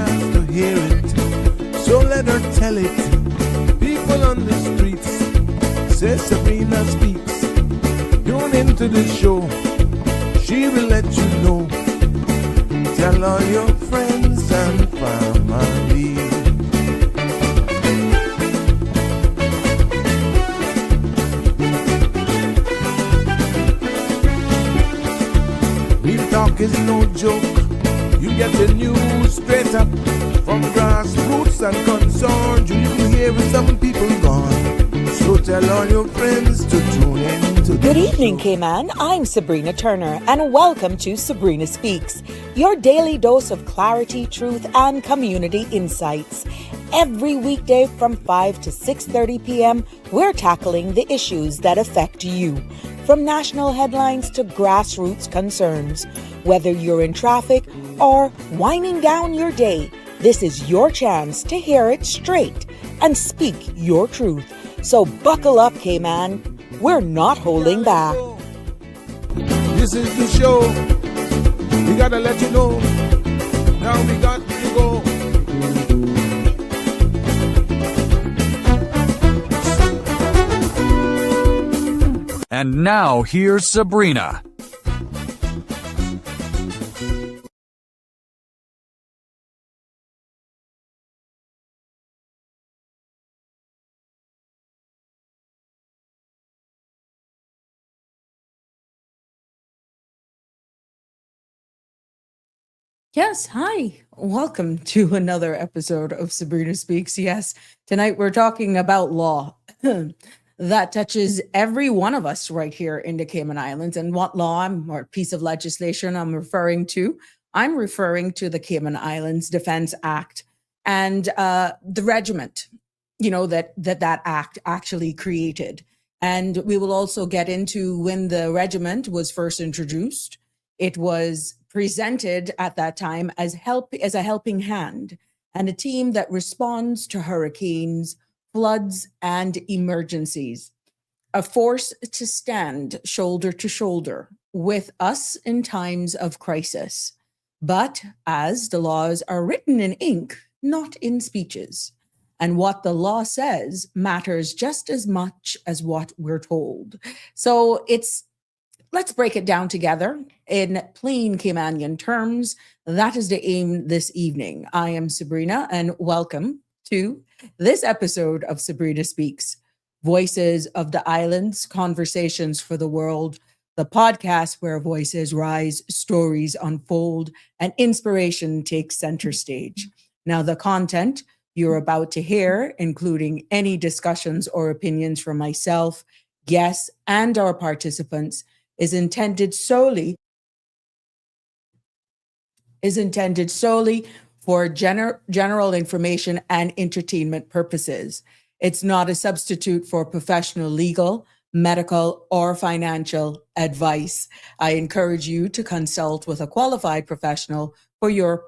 has to hear it, so let her tell it. People on the streets say Sabrina speaks. Tune into the show, she will let you know. Tell all your friends and family. Real talk is no joke. You get the news straight up from grassroots and concerns. You hear with some people gone. So tell all your friends to tune in to Good evening, Cayman. I'm Sabrina Turner, and welcome to Sabrina Speaks, your daily dose of clarity, truth, and community insights. Every weekday from 5 to 6:30 p.m., we're tackling the issues that affect you, from national headlines to grassroots concerns. Whether you're in traffic or winding down your day, this is your chance to hear it straight and speak your truth. So buckle up, Cayman. We're not holding back. This is the show. We gotta let you know. Now we got to go. And now here's Sabrina. Yes, hi. Welcome to another episode of Sabrina Speaks. Yes, tonight we're talking about law that touches every one of us right here in the Cayman Islands. And what law or piece of legislation I'm referring to? I'm referring to the Cayman Islands Defense Act and the regiment, that act actually created. And we will also get into when the regiment was first introduced. It was presented at that time as a helping hand and a team that responds to hurricanes, floods, and emergencies. A force to stand shoulder to shoulder with us in times of crisis. But as the laws are written in ink, not in speeches. And what the law says matters just as much as what we're told. So let's break it down together in plain Caymanian terms. That is the aim this evening. I am Sabrina, and welcome to this episode of Sabrina Speaks, Voices of the Islands, Conversations for the World, the podcast where voices rise, stories unfold, and inspiration takes center stage. Now, the content you're about to hear, including any discussions or opinions from myself, guests, and our participants, is intended solely for general information and entertainment purposes. It's not a substitute for professional legal, medical, or financial advice. I encourage you to consult with a qualified professional for your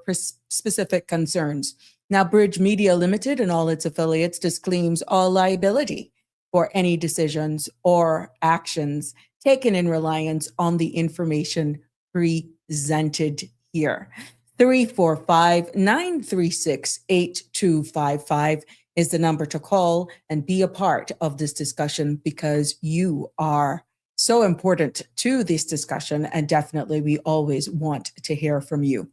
specific concerns. Now, Bridge Media Limited and all its affiliates disclaims all liability for any decisions or actions taken in reliance on the information presented here. 345-936-8255 is the number to call and be a part of this discussion, because you are so important to this discussion, and definitely we always want to hear from you.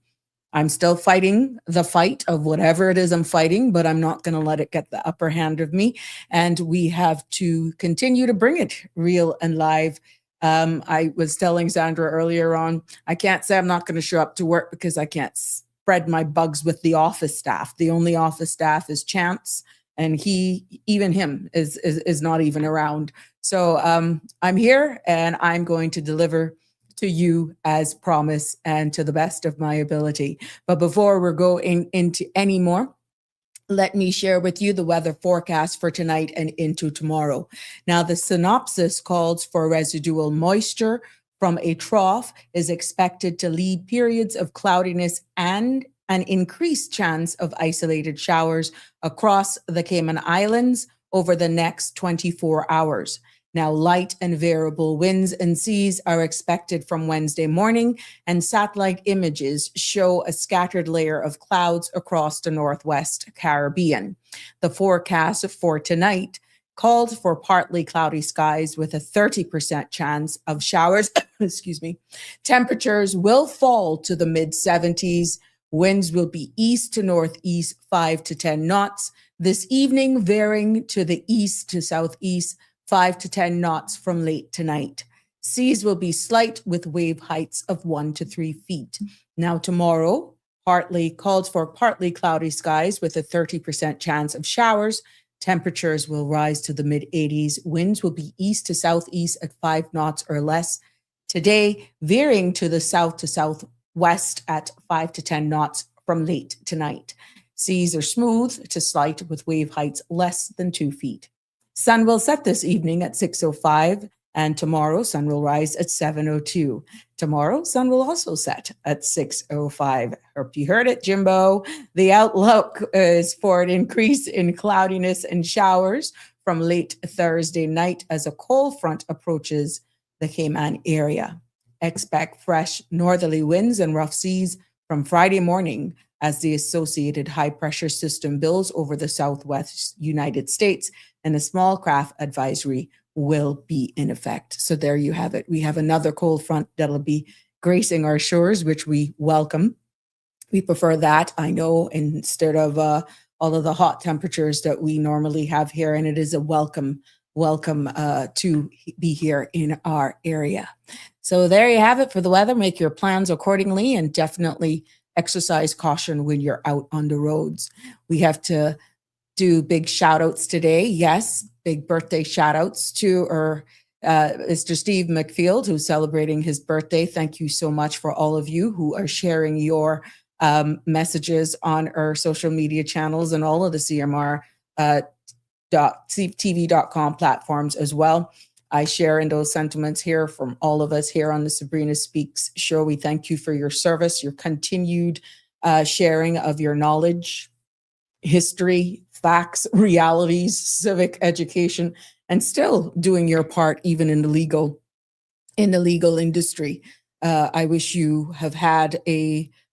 I'm still fighting the fight of whatever it is I'm fighting, but I'm not going to let it get the upper hand of me. And we have to continue to bring it real and live. I was telling Sandra earlier on, I can't say I'm not going to show up to work because I can't spread my bugs with the office staff. The only office staff is Chance, and even him is not even around. So I'm here, and I'm going to deliver to you as promised and to the best of my ability. But before we're going into any more, let me share with you the weather forecast for tonight and into tomorrow. Now, the synopsis calls for residual moisture from a trough is expected to lead periods of cloudiness and an increased chance of isolated showers across the Cayman Islands over the next 24 hours. Now, light and variable winds and seas are expected from Wednesday morning, and satellite images show a scattered layer of clouds across the Northwest Caribbean. The forecast for tonight called for partly cloudy skies with a 30% chance of showers. Excuse me. Temperatures will fall to the mid 70s. Winds will be east to northeast 5 to 10 knots. This evening, varying to the east to southeast 5 to 10 knots from late tonight. Seas will be slight with wave heights of 1 to 3 feet. Now tomorrow, called for partly cloudy skies with a 30% chance of showers. Temperatures will rise to the mid 80s. Winds will be east to southeast at 5 knots or less. Today, veering to the south to southwest at 5 to 10 knots from late tonight. Seas are smooth to slight with wave heights less than 2 feet. Sun will set this evening at 6:05, and tomorrow sun will rise at 7:02. Tomorrow sun will also set at 6:05. Hope you heard it, Jimbo. The outlook is for an increase in cloudiness and showers from late Thursday night as a cold front approaches the Cayman area. Expect fresh northerly winds and rough seas from Friday morning as the associated high-pressure system builds over the southwest United States, and a small craft advisory will be in effect. So there you have it. We have another cold front that'll be gracing our shores, which we welcome. We prefer that, I know, instead of all of the hot temperatures that we normally have here, and it is a welcome to be here in our area. So there you have it for the weather. Make your plans accordingly, and definitely exercise caution when you're out on the roads. We have to do big shout outs today. Yes, big birthday shout outs to Mr. Steve McField, who's celebrating his birthday. Thank you so much for all of you who are sharing your messages on our social media channels and all of the CMR.TV.com platforms as well. I share in those sentiments here from all of us here on the Sabrina Speaks show. We thank you for your service, your continued sharing of your knowledge, history, facts, realities, civic education, and still doing your part even in the legal industry. I wish you have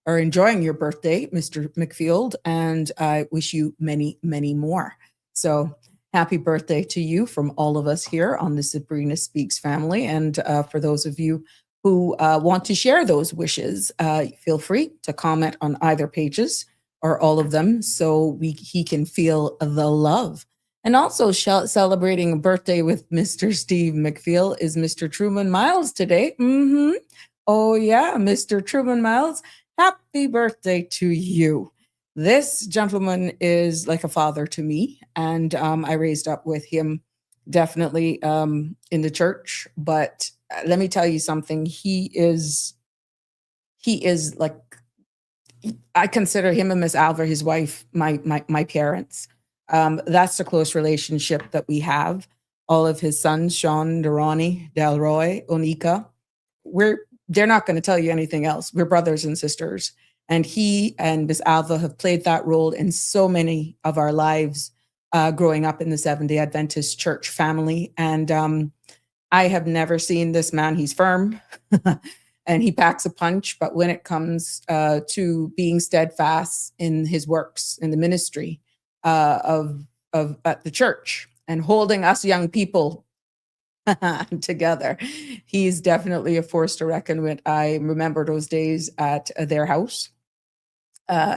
are enjoying your birthday, Mr. McField, and I wish you many, many more. So happy birthday to you from all of us here on the Sabrina Speaks family. And for those of you who want to share those wishes, feel free to comment on either pages or all of them so he can feel the love. And also celebrating a birthday with Mr. Steve McField is Mr. Truman Miles today. Oh yeah, Mr. Truman Miles, happy birthday to you. This gentleman is like a father to me, and I raised up with him definitely in the church. But let me tell you something. He is like, I consider him and Miss Alva, his wife, my parents. That's the close relationship that we have. All of his sons, Sean, Durrani, Delroy, Onika, they're not going to tell you anything else. We're brothers and sisters. And he and Miss Alva have played that role in so many of our lives growing up in the Seventh-day Adventist church family. And I have never seen this man. He's firm and he packs a punch. But when it comes to being steadfast in his works in the ministry of at the church and holding us young people together, he's definitely a force to reckon with. I remember those days at their house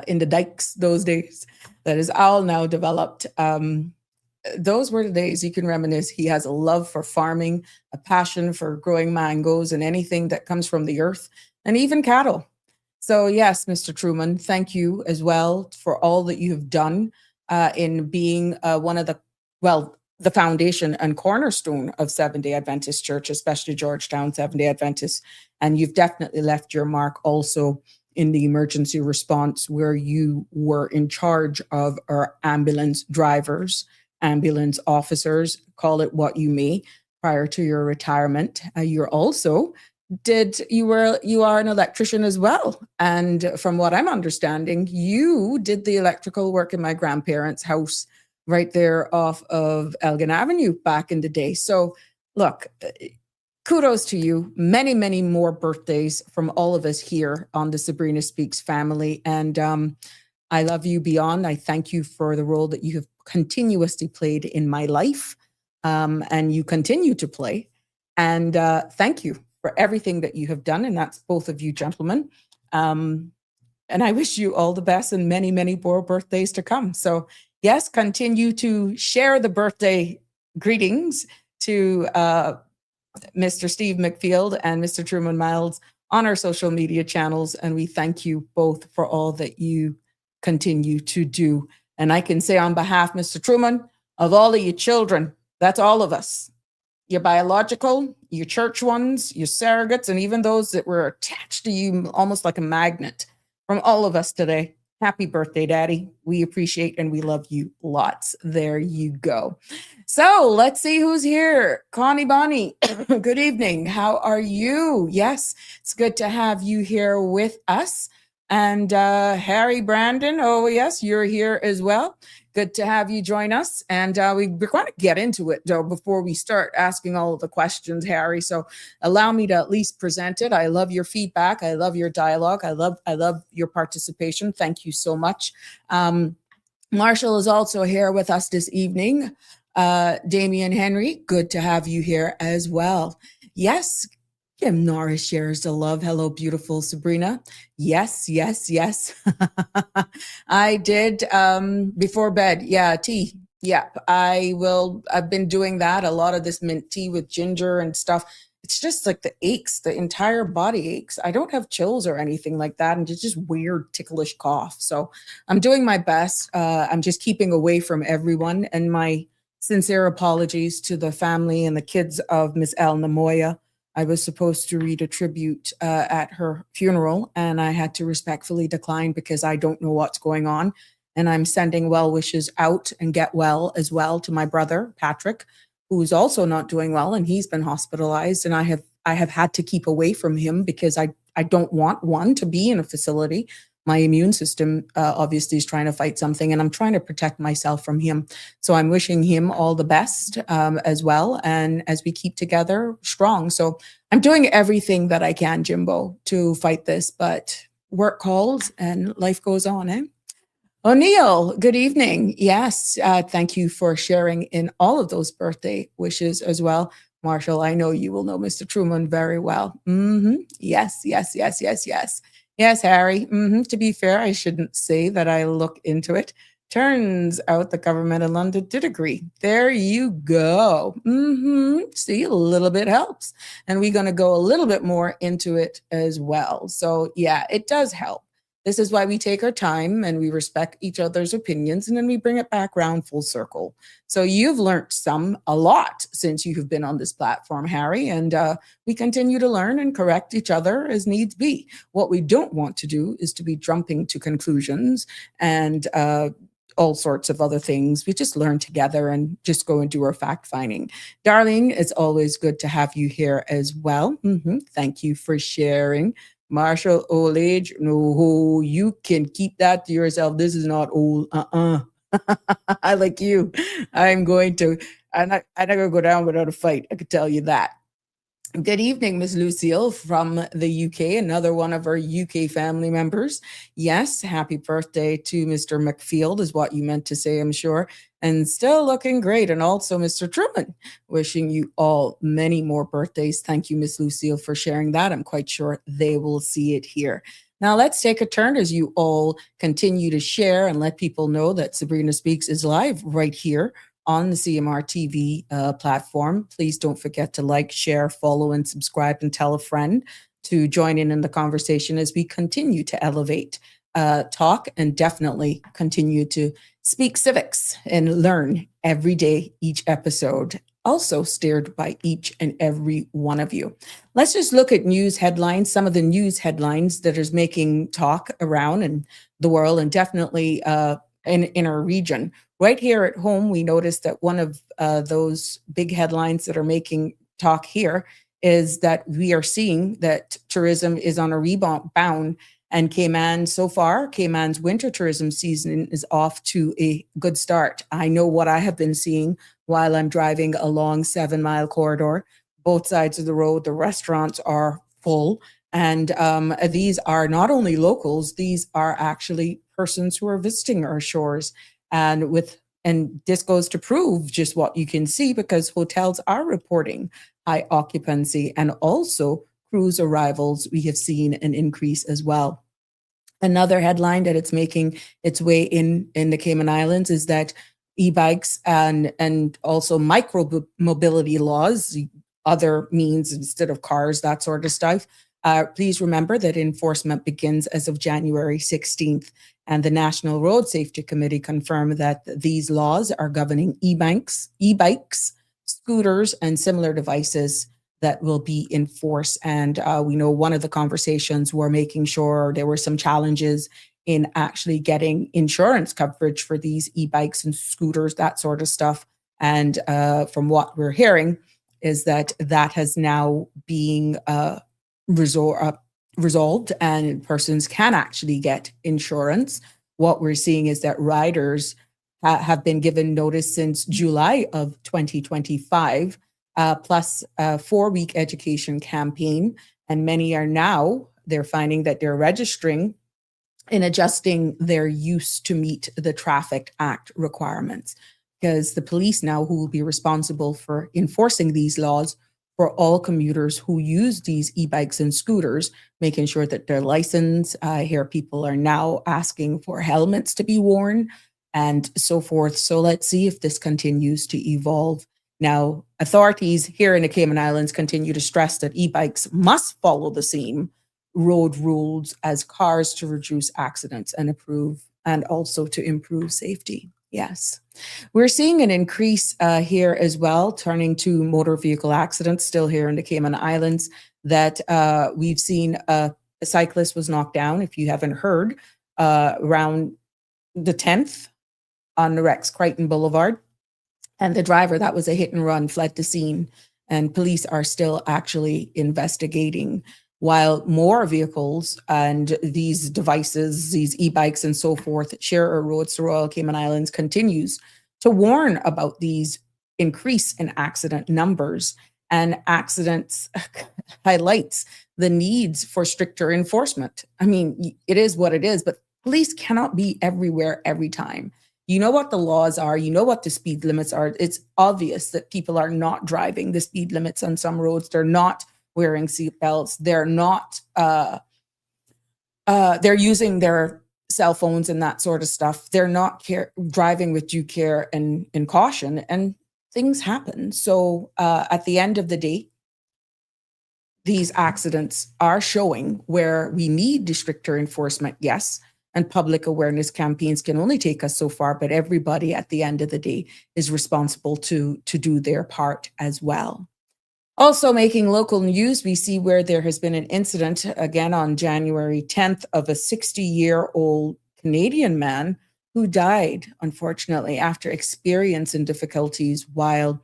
in the dikes, those days that is all now developed. Those were the days you can reminisce. He has a love for farming, a passion for growing mangoes and anything that comes from the earth, and even cattle. So yes, Mr. Truman, thank you as well for all that you have done in being one of the foundation and cornerstone of Seventh-day Adventist Church, especially Georgetown Seventh-day Adventist. And you've definitely left your mark also in the emergency response, where you were in charge of our ambulance drivers, ambulance officers, call it what you may, prior to your retirement. You are an electrician as well. And from what I'm understanding, you did the electrical work in my grandparents' house right there off of Elgin Avenue back in the day. So look, kudos to you. Many, many more birthdays from all of us here on the Sabrina Speaks family. And I love you beyond. I thank you for the role that you have continuously played in my life, and you continue to play. And thank you for everything that you have done. And that's both of you gentlemen. And I wish you all the best and many, many more birthdays to come. So yes, continue to share the birthday greetings to Mr. Steve McField and Mr. Truman Miles on our social media channels. And we thank you both for all that you continue to do. And I can say on behalf, Mr. Truman, of all of your children, that's all of us. Your biological, your church ones, your surrogates, and even those that were attached to you almost like a magnet. From all of us today, happy birthday, Daddy. We appreciate and we love you lots. There you go. So let's see who's here. Connie Bonnie, good evening. How are you? Yes, it's good to have you here with us. And Harry Brandon, oh yes, you're here as well. Good to have you join us. And we're going to get into it, though, before we start asking all of the questions, Harry. So allow me to at least present it. I love your feedback. I love your dialogue. I love your participation. Thank you so much. Marshall is also here with us this evening. Damian Henry, good to have you here as well. Yes, Kim Norris shares the love. Hello, beautiful Sabrina. Yes, yes, yes. I did before bed. Yeah, tea. Yep. I've been doing that. A lot of this mint tea with ginger and stuff. It's just like the aches, the entire body aches. I don't have chills or anything like that. And it's just weird ticklish cough. So I'm doing my best. I'm just keeping away from everyone. And my sincere apologies to the family and the kids of Miss El Namoya. I was supposed to read a tribute at her funeral, and I had to respectfully decline because I don't know what's going on. And I'm sending well wishes out and get well as well to my brother, Patrick, who's also not doing well, and he's been hospitalized. And I have had to keep away from him because I don't want one to be in a facility. My immune system obviously is trying to fight something, and I'm trying to protect myself from him. So I'm wishing him all the best as well. And as we keep together strong. So I'm doing everything that I can, Jimbo, to fight this, but work calls and life goes on, eh? O'Neill, good evening. Yes, thank you for sharing in all of those birthday wishes as well. Marshall, I know you will know Mr. Truman very well. Yes, yes, yes, yes, yes. Yes, Harry. To be fair, I shouldn't say that I look into it. Turns out the government in London did agree. There you go. See, a little bit helps. And we're going to go a little bit more into it as well. So yeah, it does help. This is why we take our time and we respect each other's opinions, and then we bring it back around full circle. So you've learned a lot since you have been on this platform, Harry, and we continue to learn and correct each other as needs be. What we don't want to do is to be jumping to conclusions and all sorts of other things. We just learn together and just go and do our fact finding. Darling, it's always good to have you here as well. Thank you for sharing. Marshall, old age, no, you can keep that to yourself. This is not old. I like you. I'm not going to go down without a fight. I could tell you that. Good evening, Miss Lucille from the UK, another one of our UK family members. Yes, happy birthday to Mr. McField is what you meant to say, I'm sure. And still looking great. And also Mr. Truman, wishing you all many more birthdays. Thank you, Miss Lucille, for sharing that. I'm quite sure they will see it here. Now let's take a turn as you all continue to share and let people know that Sabrina Speaks is live right here on the CMR TV platform. Please don't forget to like, share, follow, and subscribe, and tell a friend to join in the conversation as we continue to elevate talk and definitely continue to speak civics and learn every day, each episode, also steered by each and every one of you. Let's just look at news headlines, some of the news headlines that is making talk around in the world and definitely in our region. Right here at home, we noticed that one of those big headlines that are making talk here is that we are seeing that tourism is on a rebound, and Cayman's winter tourism season is off to a good start. I know what I have been seeing while I'm driving along 7 Mile corridor. Both sides of the road, the restaurants are full. And these are not only locals, these are actually persons who are visiting our shores. And this goes to prove just what you can see, because hotels are reporting high occupancy, and also cruise arrivals, we have seen an increase as well. Another headline that it's making its way in the Cayman Islands is that e-bikes and also micro mobility laws, other means instead of cars, that sort of stuff. Please remember that enforcement begins as of January 16th, and the National Road Safety Committee confirmed that these laws are governing e-bikes, scooters, and similar devices that will be enforced. And we know one of the conversations were making sure there were some challenges in actually getting insurance coverage for these e-bikes and scooters, that sort of stuff. And from what we're hearing is that has now being resolved, and persons can actually get insurance. What we're seeing is that riders have been given notice since July of 2025, plus a 4-week education campaign. And many are now, they're finding that they're registering and adjusting their use to meet the Traffic Act requirements, because the police now, who will be responsible for enforcing these laws for all commuters who use these e-bikes and scooters, making sure that they're licensed. I hear people are now asking for helmets to be worn and so forth. So let's see if this continues to evolve. Now, authorities here in the Cayman Islands continue to stress that e-bikes must follow the same road rules as cars to reduce accidents and also to improve safety. Yes. We're seeing an increase here as well, turning to motor vehicle accidents still here in the Cayman Islands, that we've seen a cyclist was knocked down, if you haven't heard, around the 10th on the Rex Crichton Boulevard. And the driver, that was a hit and run, fled the scene, and police are still actually investigating, while more vehicles and these devices, these e-bikes and so forth, share our roads. The Royal Cayman Islands continues to warn about these increase in accident numbers, and accidents highlights the needs for stricter enforcement. I mean, it is what it is, but police cannot be everywhere every time. You know what the laws are, you know what the speed limits are. It's obvious that people are not driving the speed limits on some roads. They're not wearing seatbelts. They're not, they're using their cell phones and that sort of stuff. They're not driving with due care and caution, and things happen. So at the end of the day, these accidents are showing where we need stricter enforcement, yes, and public awareness campaigns can only take us so far, but everybody at the end of the day is responsible to do their part as well. Also making local news, we see where there has been an incident again on January 10th of a 60-year-old Canadian man who died, unfortunately, after experiencing difficulties while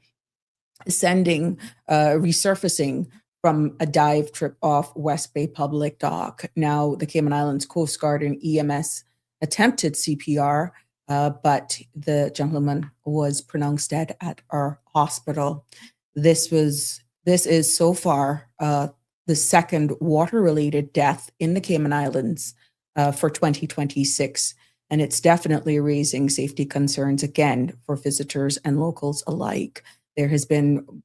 resurfacing from a dive trip off West Bay Public Dock. Now, the Cayman Islands Coast Guard and EMS attempted CPR, but the gentleman was pronounced dead at our hospital. This is so far the second water-related death in the Cayman Islands for 2026, and it's definitely raising safety concerns again for visitors and locals alike. There has been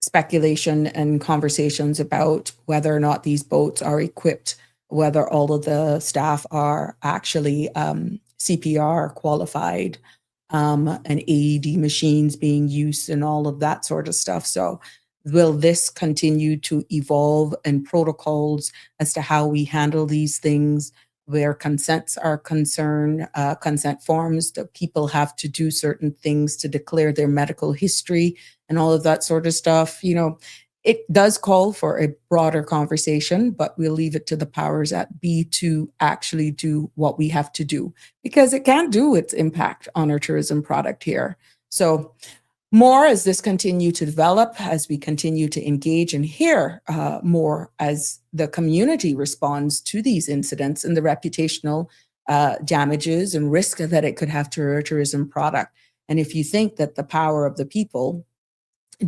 speculation and conversations about whether or not these boats are equipped, whether all of the staff are actually CPR qualified, and AED machines being used and all of that sort of stuff. So will this continue to evolve, and protocols as to how we handle these things, where consents are concerned, consent forms that people have to do certain things to declare their medical history and all of that sort of stuff. You know, it does call for a broader conversation, but we'll leave it to the powers that be to actually do what we have to do, because it can do its impact on our tourism product here. So more as this continue to develop, as we continue to engage and hear more as the community responds to these incidents and the reputational damages and risk that it could have to our tourism product. And if you think that the power of the people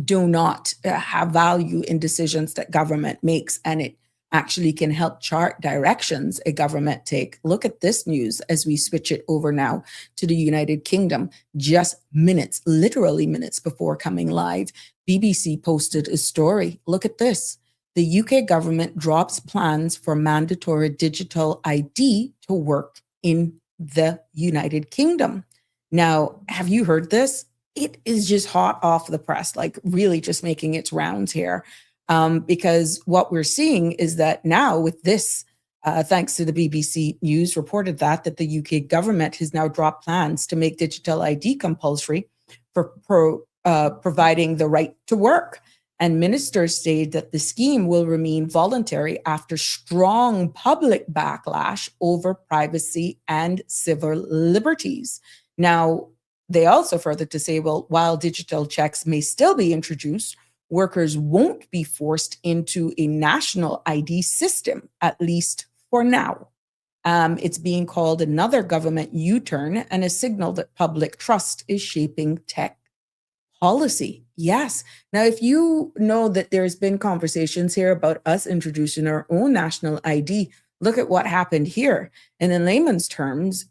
do not have value in decisions that government makes, and it actually can help chart directions a government take. Look at this news as we switch it over now to the United Kingdom. Just minutes, literally minutes before coming live, BBC posted a story. Look at this. The UK government drops plans for mandatory digital ID to work in the United Kingdom. Now, have you heard this? It is just hot off the press, like really just making its rounds here. Because what we're seeing is that now with this, thanks to the BBC News, reported that the UK government has now dropped plans to make digital ID compulsory for providing the right to work. And ministers state that the scheme will remain voluntary after strong public backlash over privacy and civil liberties. Now, they also further to say, well, while digital checks may still be introduced, workers won't be forced into a national ID system, at least for now. It's being called another government U-turn and a signal that public trust is shaping tech policy. Yes. Now, if you know that there's been conversations here about us introducing our own national ID, look at what happened here. And in layman's terms,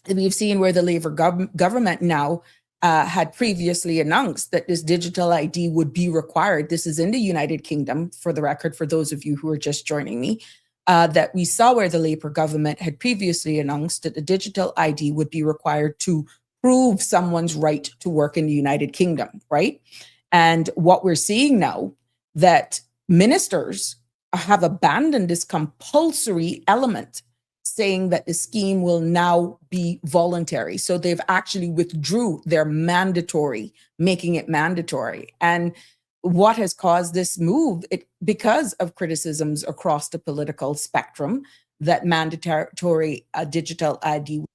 we've seen where the Labour government now had previously announced that this digital ID would be required. This is in the United Kingdom, for the record, for those of you who are just joining me, that we saw where the Labour government had previously announced that the digital ID would be required to prove someone's right to work in the United Kingdom, right? And what we're seeing now, that ministers have abandoned this compulsory element, saying that the scheme will now be voluntary. So they've actually withdrew their mandatory, making it mandatory. And what has caused this move? Because of criticisms across the political spectrum that mandatory digital ID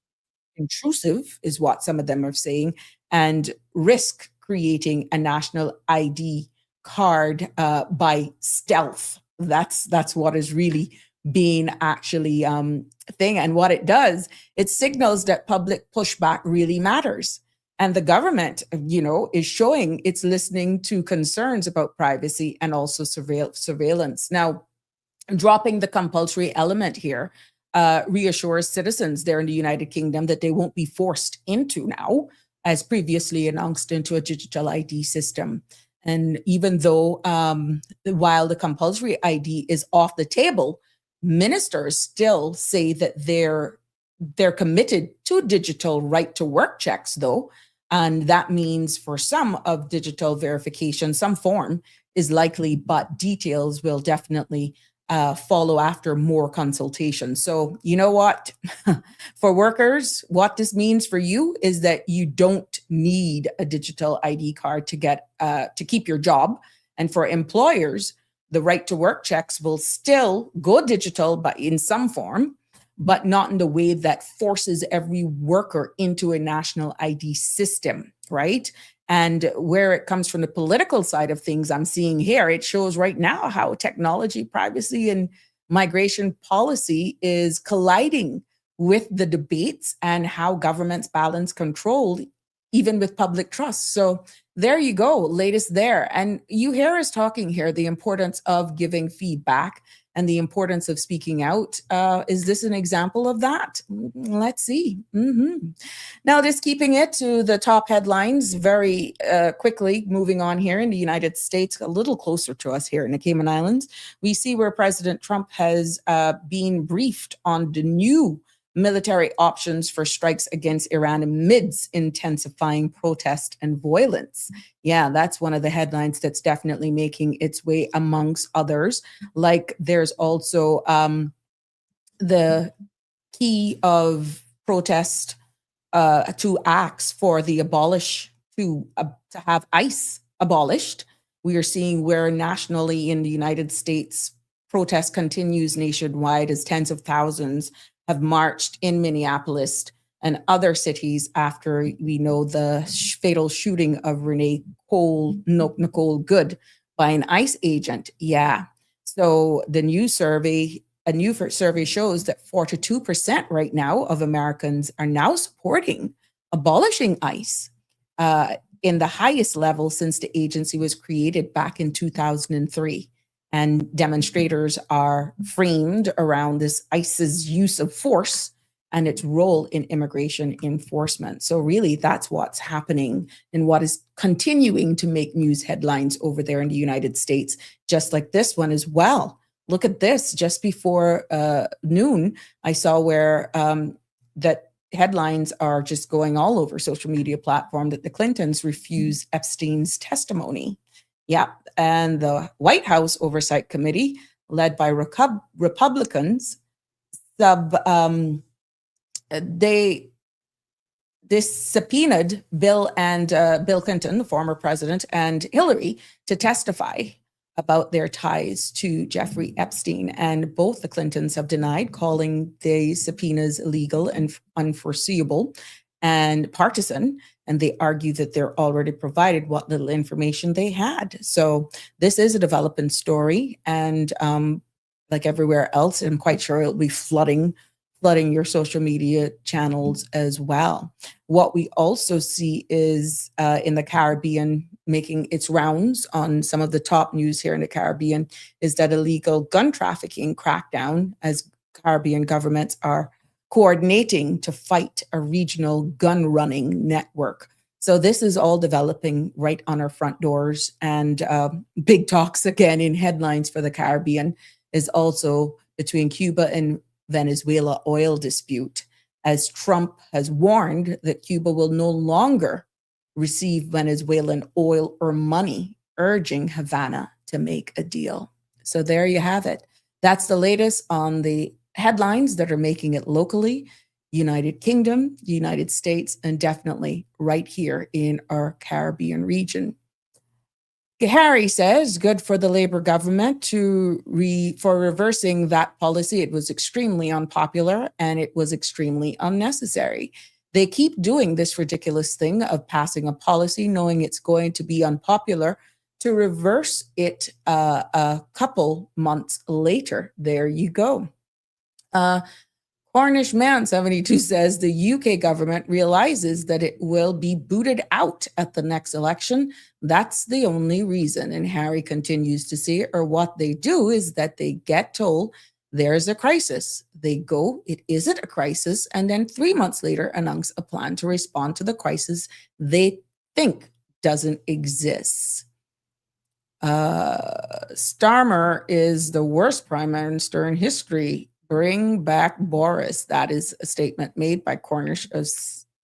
intrusive is what some of them are saying, and risk creating a national ID card by stealth. That's what is really being actually thing. And what it does, it signals that public pushback really matters. And the government, is showing it's listening to concerns about privacy and also surveillance. Now, dropping the compulsory element here reassures citizens there in the United Kingdom that they won't be forced into now, as previously announced, into a digital ID system. And even though while the compulsory ID is off the table, ministers still say that they're committed to digital right to work checks, though. And that means for some of digital verification, some form is likely, but details will definitely follow after more consultation. So you know what? For workers, what this means for you is that you don't need a digital ID card to get to keep your job. And for employers, the right to work checks will still go digital, but in some form, but not in the way that forces every worker into a national ID system, right? And where it comes from the political side of things, I'm seeing here, it shows right now how technology, privacy, and migration policy is colliding with the debates and how governments balance control, even with public trust. So there you go, latest there. And you hear us talking here, the importance of giving feedback and the importance of speaking out. Is this an example of that? Let's see. Now, just keeping it to the top headlines very quickly, moving on here in the United States, a little closer to us here in the Cayman Islands, we see where President Trump has been briefed on the new military options for strikes against Iran amidst intensifying protest and violence. Yeah, that's one of the headlines that's definitely making its way amongst others. Like there's also the key of protest to acts for the to have ICE abolished. We are seeing where nationally in the United States, protest continues nationwide as tens of thousands have marched in Minneapolis and other cities after we know the fatal shooting of Nicole Good by an ICE agent. Yeah. So a new survey shows that 42% right now of Americans are now supporting abolishing ICE in the highest level since the agency was created back in 2003. And demonstrators are framed around this ICE's use of force and its role in immigration enforcement. So really, that's what's happening and what is continuing to make news headlines over there in the United States, just like this one as well. Look at this. Just before noon, I saw where that headlines are just going all over social media platform that the Clintons refuse Epstein's testimony. Yeah, and the White House Oversight Committee, led by Republicans, this subpoenaed Bill Clinton, the former president, and Hillary to testify about their ties to Jeffrey Epstein. And both the Clintons have denied, calling the subpoenas illegal and unforeseeable and partisan. And they argue that they're already provided what little information they had. So this is a developing story. And like everywhere else, I'm quite sure it'll be flooding your social media channels as well. What we also see is in the Caribbean, making its rounds on some of the top news here in the Caribbean, is that illegal gun trafficking crackdown, as Caribbean governments are coordinating to fight a regional gun running network. So this is all developing right on our front doors. And big talks again in headlines for the Caribbean is also between Cuba and Venezuela oil dispute, as Trump has warned that Cuba will no longer receive Venezuelan oil or money, urging Havana to make a deal. So there you have it. That's the latest on the headlines that are making it locally, United Kingdom, United States, and definitely right here in our Caribbean region. Harry says, good for the Labour government for reversing that policy. It was extremely unpopular and it was extremely unnecessary. They keep doing this ridiculous thing of passing a policy knowing it's going to be unpopular to reverse it a couple months later. There you go. Cornish Man 72 says the UK government realizes that it will be booted out at the next election. That's the only reason. And Harry continues to say, or what they do is that they get told there's a crisis. They go, it isn't a crisis. And then 3 months later, announce a plan to respond to the crisis they think doesn't exist. Starmer is the worst prime minister in history. Bring back Boris. That is a statement made by Cornish of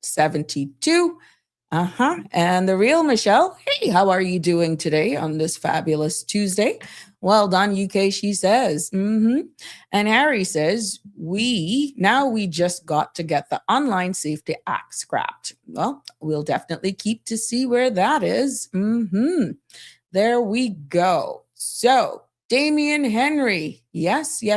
72. And the real Michelle, hey, how are you doing today on this fabulous Tuesday? Well done, UK, she says. And Harry says, we just got to get the Online Safety Act scrapped. Well, we'll definitely keep to see where that is. There we go. So, Damien Henry. Yes. The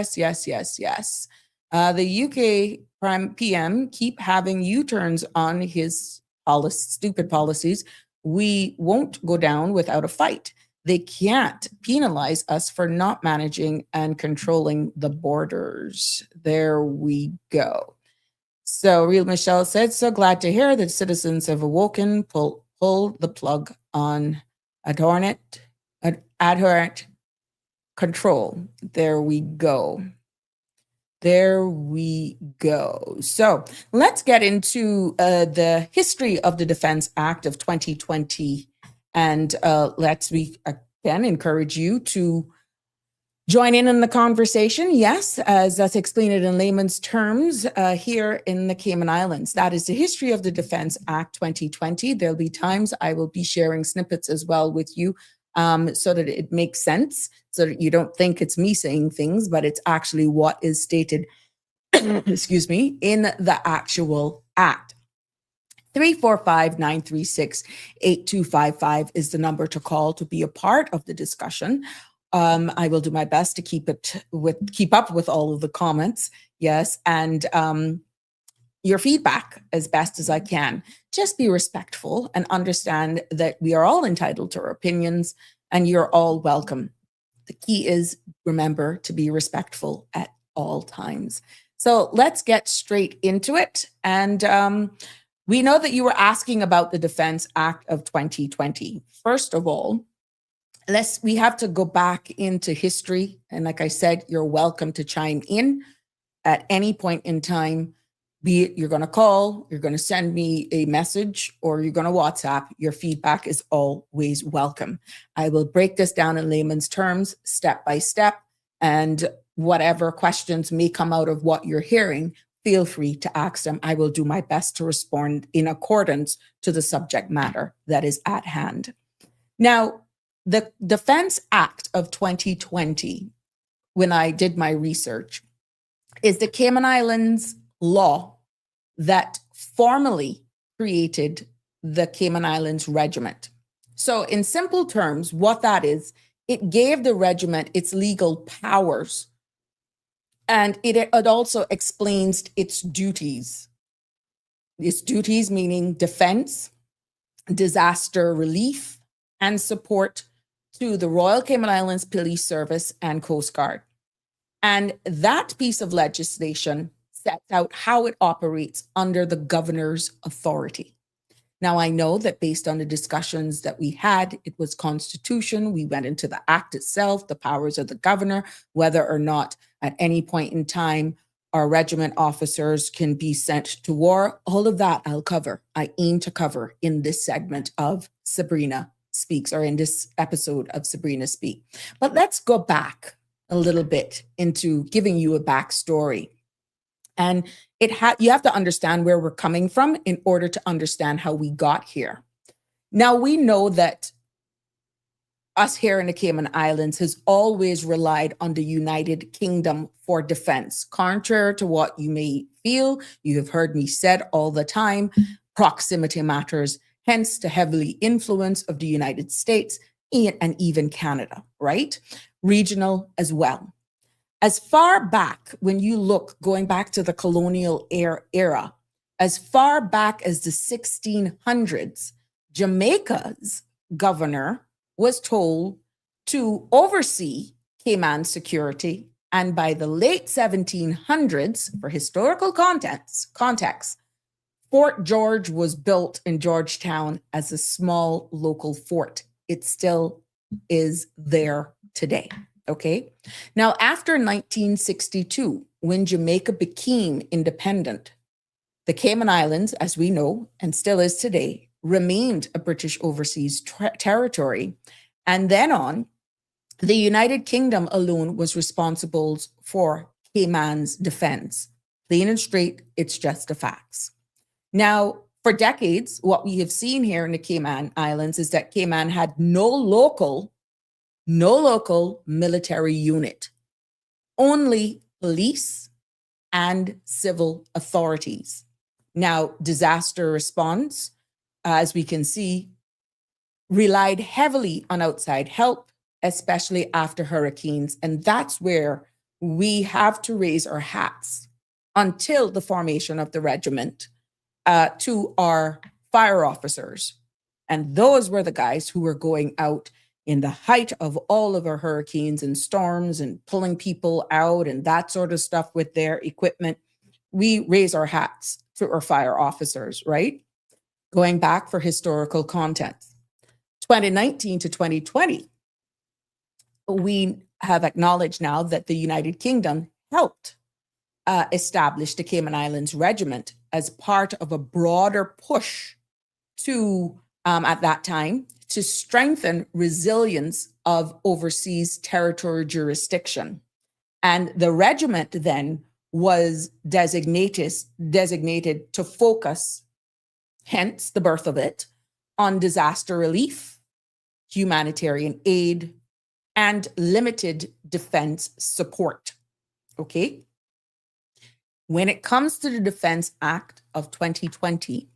UK Prime PM keep having U-turns on his stupid policies. We won't go down without a fight. They can't penalize us for not managing and controlling the borders. There we go. So Real Michelle said, so glad to hear that citizens have awoken, pull the plug on adherent control. There we go. So let's get into the history of the Defense Act of 2020. And let's again encourage you to join in the conversation. Yes, as let's explain it in layman's terms here in the Cayman Islands. That is the history of the Defense Act 2020. There'll be times I will be sharing snippets as well with you so that it makes sense, so that you don't think it's me saying things, but it's actually what is stated, excuse me, in the actual act. 345-936-8255 is the number to call to be a part of the discussion. I will do my best to keep up with all of the comments. Yes, and your feedback as best as I can. Just be respectful and understand that we are all entitled to our opinions and you're all welcome. The key is, remember to be respectful at all times. So let's get straight into it. And We know that you were asking about the Defense Act of 2020. First of all, we have to go back into history. And like I said, you're welcome to chime in at any point in time, be it you're going to call, you're going to send me a message, or you're going to WhatsApp. Your feedback is always welcome. I will break this down in layman's terms, step by step, and whatever questions may come out of what you're hearing, feel free to ask them. I will do my best to respond in accordance to the subject matter that is at hand. Now, the Defense Act of 2020, when I did my research, is the Cayman Islands law that formally created the Cayman Islands Regiment. So in simple terms, what that is, it gave the regiment its legal powers, and it also explains its duties. Its duties meaning defense, disaster relief, and support to the Royal Cayman Islands Police Service and Coast Guard. And that piece of legislation sets out how it operates under the governor's authority. Now, I know that based on the discussions that we had, it was constitution. We went into the act itself, the powers of the governor, whether or not at any point in time our regiment officers can be sent to war. All of that I'll cover. I aim to cover in this segment of Sabrina Speaks, or in this episode of Sabrina Speak. But let's go back a little bit into giving you a backstory. And you have to understand where we're coming from in order to understand how we got here. Now, we know that us here in the Cayman Islands has always relied on the United Kingdom for defense. Contrary to what you may feel, you have heard me said all the time, proximity matters, hence the heavily influence of the United States and even Canada, right? Regional as well. As far back, when you look, going back to the colonial era, as far back as the 1600s, Jamaica's governor was told to oversee Cayman security. And by the late 1700s, for historical context, Fort George was built in Georgetown as a small local fort. It still is there today. Okay. Now, after 1962, when Jamaica became independent, the Cayman Islands, as we know, and still is today, remained a British overseas territory. And then on, the United Kingdom alone was responsible for Cayman's defense. Plain and straight, it's just the facts. Now, for decades, what we have seen here in the Cayman Islands is that Cayman had no local military unit, only police and civil authorities. Now, disaster response, as we can see, relied heavily on outside help, especially after hurricanes. And that's where we have to raise our hats until the formation of the regiment to our fire officers. And those were the guys who were going out in the height of all of our hurricanes and storms and pulling people out and that sort of stuff with their equipment. We raise our hats to our fire officers, right? Going back for historical context. 2019 to 2020, we have acknowledged now that the United Kingdom helped establish the Cayman Islands Regiment as part of a broader push to, at that time, to strengthen resilience of overseas territory jurisdiction. And the regiment then was designated to focus, hence the birth of it, on disaster relief, humanitarian aid, and limited defense support. Okay? When it comes to the Defense Act of 2020,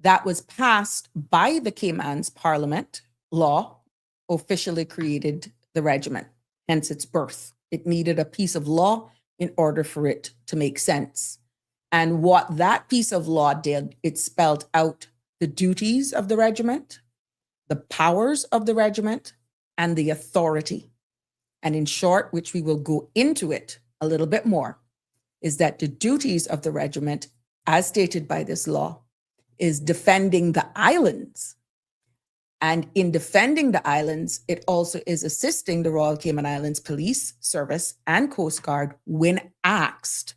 that was passed by the Cayman's Parliament law, officially created the regiment, hence its birth. It needed a piece of law in order for it to make sense. And what that piece of law did, it spelled out the duties of the regiment, the powers of the regiment, and the authority. And in short, which we will go into it a little bit more, is that the duties of the regiment, as stated by this law, is defending the islands. And in defending the islands, it also is assisting the Royal Cayman Islands Police Service and Coast Guard when asked,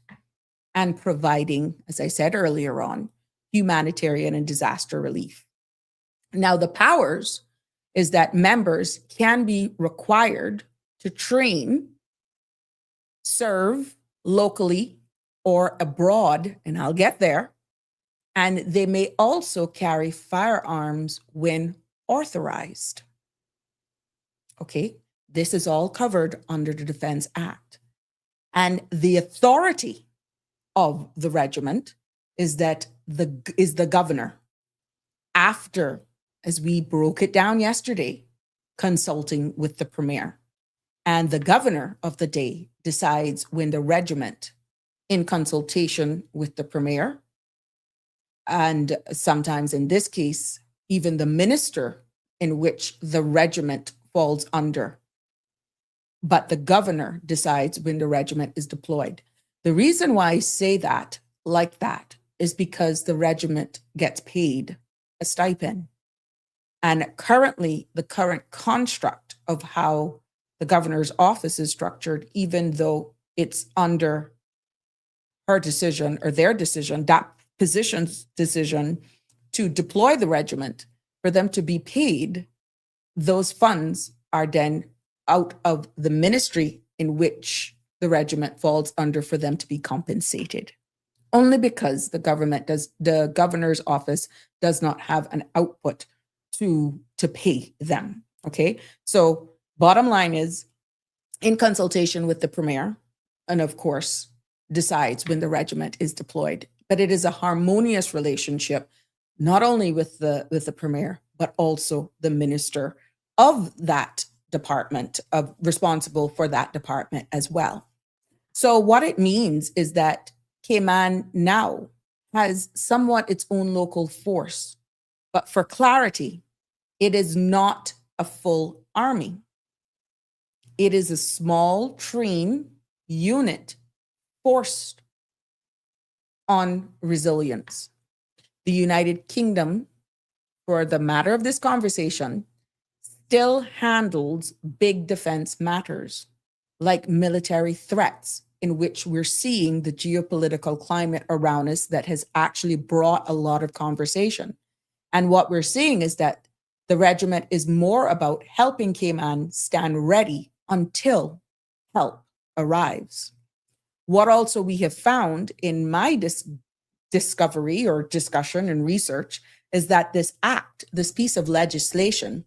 and providing, as I said earlier on, humanitarian and disaster relief. Now, the powers is that members can be required to train, serve locally or abroad, and I'll get there, and they may also carry firearms when authorized. Okay, this is all covered under the Defense Act. And the authority of the regiment is that the governor, after, as we broke it down yesterday, consulting with the premier. And the governor of the day decides when the regiment, in consultation with the premier, and sometimes in this case, even the minister in which the regiment falls under. But the governor decides when the regiment is deployed. The reason why I say that like that is because the regiment gets paid a stipend. And currently, the current construct of how the governor's office is structured, even though it's under her decision or their decision, that position's decision to deploy the regiment, for them to be paid, those funds are then out of the ministry in which the regiment falls under for them to be compensated. Only because the governor's office does not have an output to pay them. Okay. So bottom line is, in consultation with the premier, and of course, decides when the regiment is deployed. But it is a harmonious relationship, not only with the premier, but also the minister of that department, responsible for that department as well. So what it means is that Cayman now has somewhat its own local force, but for clarity, it is not a full army. It is a small trained unit forced on resilience. The United Kingdom, for the matter of this conversation, still handles big defense matters like military threats, in which we're seeing the geopolitical climate around us that has actually brought a lot of conversation. And what we're seeing is that the regiment is more about helping Cayman stand ready until help arrives. What also we have found in my discovery or discussion and research is that this act, this piece of legislation,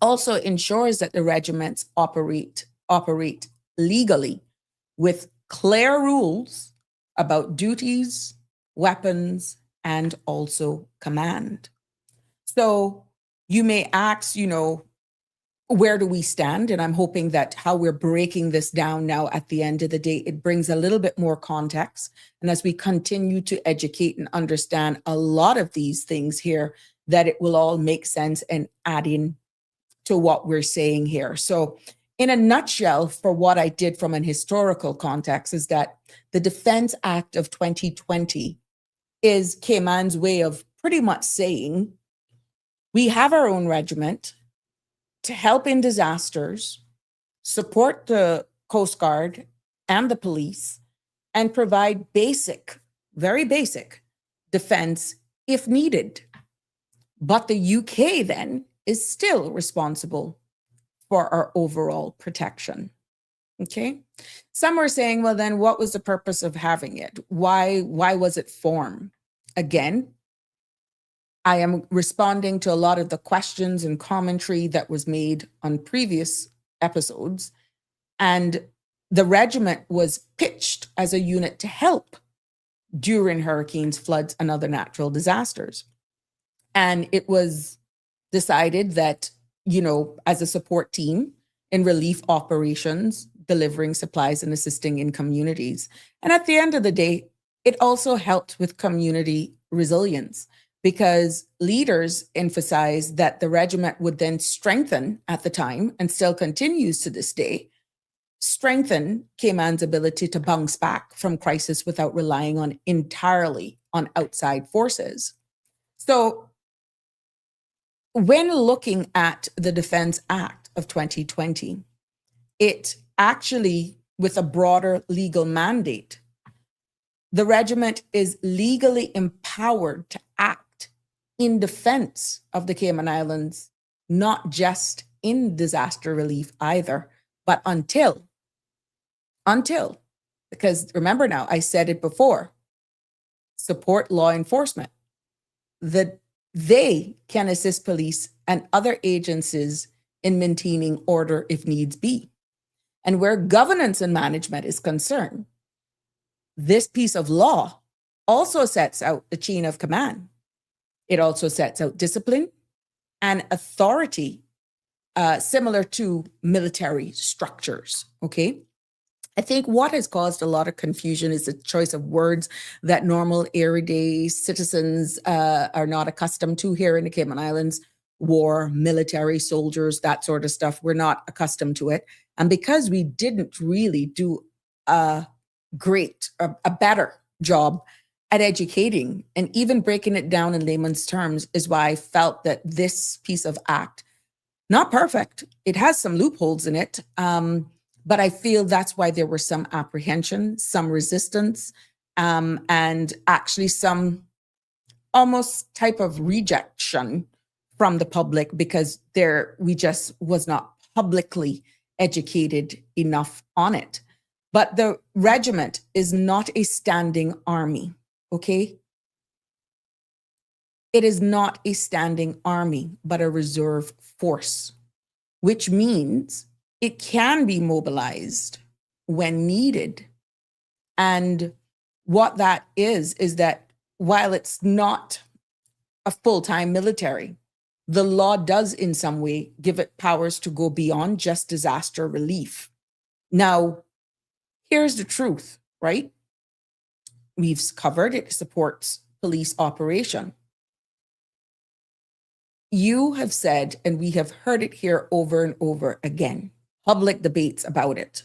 also ensures that the regiments operate legally with clear rules about duties, weapons, and also command. So you may ask, where do we stand? And I'm hoping that how we're breaking this down now at the end of the day, it brings a little bit more context. And as we continue to educate and understand a lot of these things here, that it will all make sense and add in to what we're saying here. So in a nutshell, for what I did from an historical context, is that the Defense Act of 2020 is Cayman's way of pretty much saying, we have our own regiment to help in disasters, support the Coast Guard and the police, and provide basic, very basic defense if needed. But the UK then is still responsible for our overall protection. Okay. Some were saying, well, then what was the purpose of having it? Why was it formed? Again, I am responding to a lot of the questions and commentary that was made on previous episodes. And the regiment was pitched as a unit to help during hurricanes, floods, and other natural disasters. And it was decided that, as a support team in relief operations, delivering supplies and assisting in communities. And at the end of the day, it also helped with community resilience, because leaders emphasized that the regiment would then strengthen at the time, and still continues to this day, strengthen Cayman's ability to bounce back from crisis without relying entirely on outside forces. So when looking at the Defense Act of 2020, it actually, with a broader legal mandate, the regiment is legally empowered to act in defense of the Cayman Islands, not just in disaster relief either, but until, because remember now, I said it before, support law enforcement, that they can assist police and other agencies in maintaining order if needs be. And where governance and management is concerned, this piece of law also sets out the chain of command. It also sets out discipline and authority, similar to military structures, okay? I think what has caused a lot of confusion is the choice of words that normal everyday citizens are not accustomed to here in the Cayman Islands. War, military, soldiers, that sort of stuff. We're not accustomed to it. And because we didn't really do a better job at educating and even breaking it down in layman's terms, is why I felt that this piece of act, not perfect, it has some loopholes in it, but I feel that's why there were some apprehension, some resistance, and actually some almost type of rejection from the public, because we just was not publicly educated enough on it. But the regiment is not a standing army, okay? It is not a standing army, but a reserve force, which means it can be mobilized when needed. And what that is that while it's not a full-time military, the law does in some way give it powers to go beyond just disaster relief. Now, here's the truth, right? We've covered it supports police operation. You have said, and we have heard it here over and over again, public debates about it.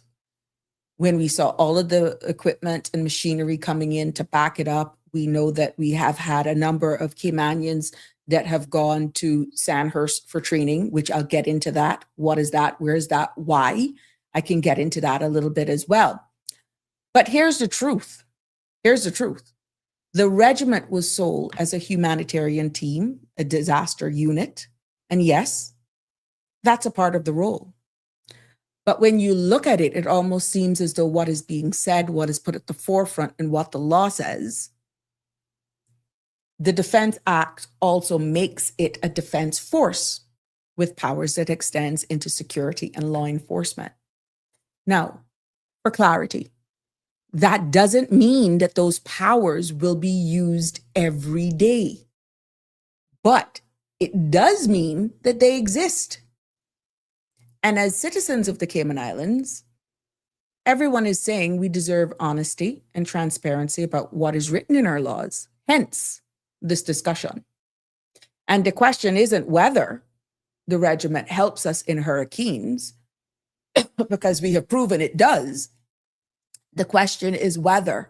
When we saw all of the equipment and machinery coming in to back it up, we know that we have had a number of Caymanians that have gone to Sandhurst for training, which I'll get into that. What is that? Where is that? Why? I can get into that a little bit as well. But here's the truth. Here's the truth. The regiment was sold as a humanitarian team, a disaster unit. And yes, that's a part of the role. But when you look at it, it almost seems as though what is being said, what is put at the forefront, and what the law says, the Defense Act also makes it a defense force with powers that extends into security and law enforcement. Now, for clarity, that doesn't mean that those powers will be used every day, but it does mean that they exist. And as citizens of the Cayman Islands, everyone is saying we deserve honesty and transparency about what is written in our laws, hence this discussion. And the question isn't whether the regiment helps us in hurricanes, because we have proven it does. The question is whether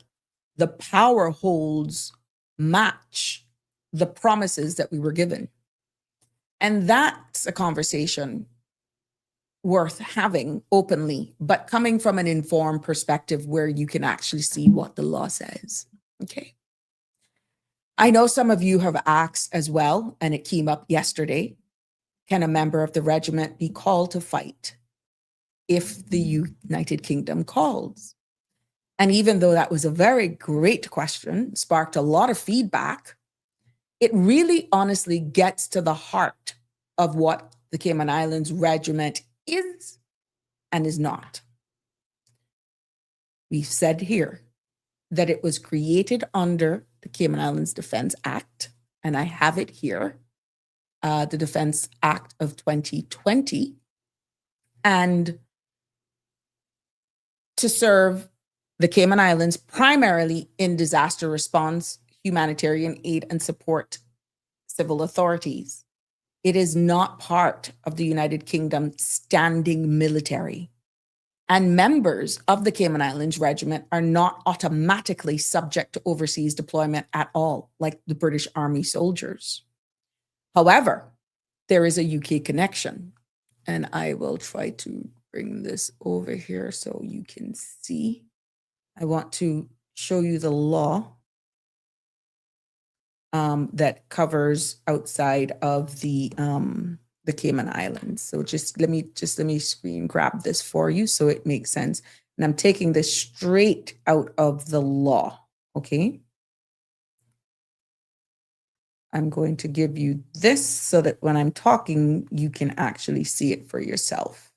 the power holds match the promises that we were given. And that's a conversation worth having openly, but coming from an informed perspective where you can actually see what the law says. Okay. I know some of you have asked as well, and it came up yesterday, can a member of the regiment be called to fight if the United Kingdom calls? And even though that was a very great question, sparked a lot of feedback, it really honestly gets to the heart of what the Cayman Islands Regiment is and is not. We've said here that it was created under the Cayman Islands Defense Act, and I have it here, the Defense Act of 2020, and to serve the Cayman Islands primarily in disaster response, humanitarian aid, and support civil authorities. It is not part of the United Kingdom standing military. And members of the Cayman Islands Regiment are not automatically subject to overseas deployment at all, like the British Army soldiers. However, there is a UK connection, and I will try to bring this over here so you can see. I want to show you the law that covers outside of the Cayman Islands. So let me screen grab this for you so it makes sense. And I'm taking this straight out of the law, okay? I'm going to give you this so that when I'm talking, you can actually see it for yourself.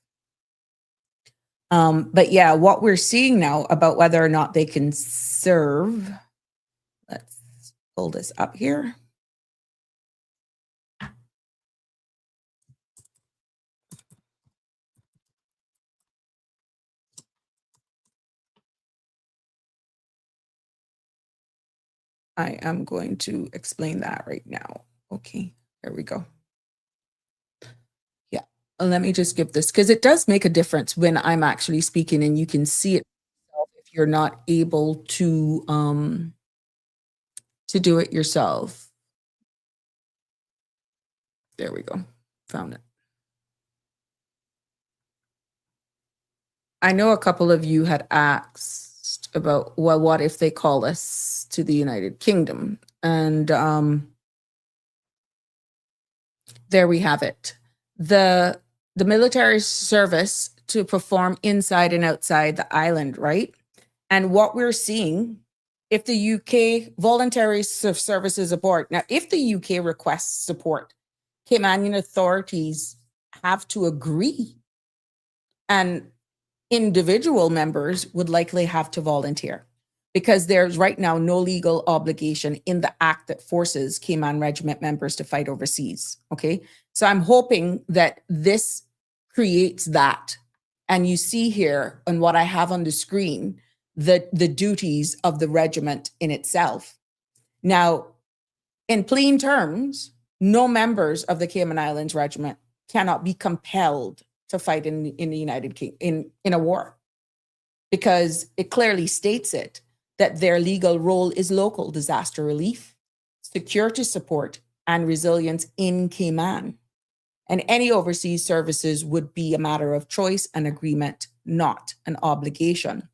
But yeah, what we're seeing now about whether or not they can serve, let's pull this up here. I am going to explain that right now. Okay, there we go. Yeah, let me just give this, because it does make a difference when I'm actually speaking and you can see it if you're not able to do it yourself. There we go, found it. I know a couple of you had asked about, well, what if they call us to the United Kingdom? And there we have it. The military service to perform inside and outside the island, right? And what we're seeing, if the UK voluntary services abort, now if the UK requests support, Caymanian authorities have to agree, and individual members would likely have to volunteer, because there's right now no legal obligation in the act that forces Cayman Regiment members to fight overseas, okay? So I'm hoping that this creates that. And you see here on what I have on the screen, the duties of the regiment in itself. Now, in plain terms, no members of the Cayman Islands Regiment cannot be compelled to fight in the United Kingdom in a war, because it clearly states it, that their legal role is local disaster relief, security support, and resilience in Cayman. And any overseas services would be a matter of choice and agreement, not an obligation.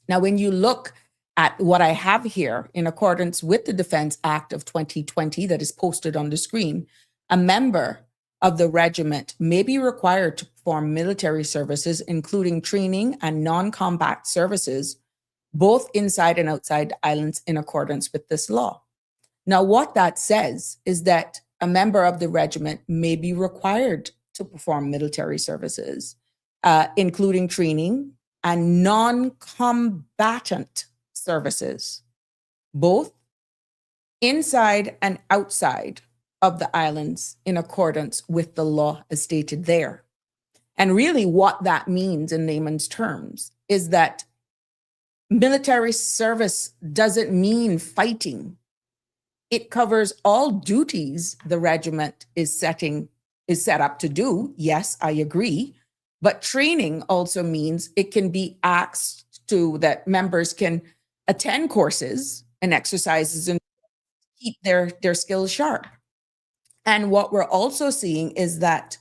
Now, when you look at what I have here, in accordance with the Defense Act of 2020 that is posted on the screen, a member of the regiment may be required to perform military services, including training and non-combat services, both inside and outside the islands, in accordance with this law. Now, what that says is that a member of the regiment may be required to perform military services, including training and non-combatant services, both inside and outside of the islands, in accordance with the law as stated there. And really what that means in layman's terms is that military service doesn't mean fighting. It covers all duties the regiment is set up to do. Yes, I agree. But training also means it can be asked to, that members can attend courses and exercises and keep their skills sharp. And what we're also seeing is that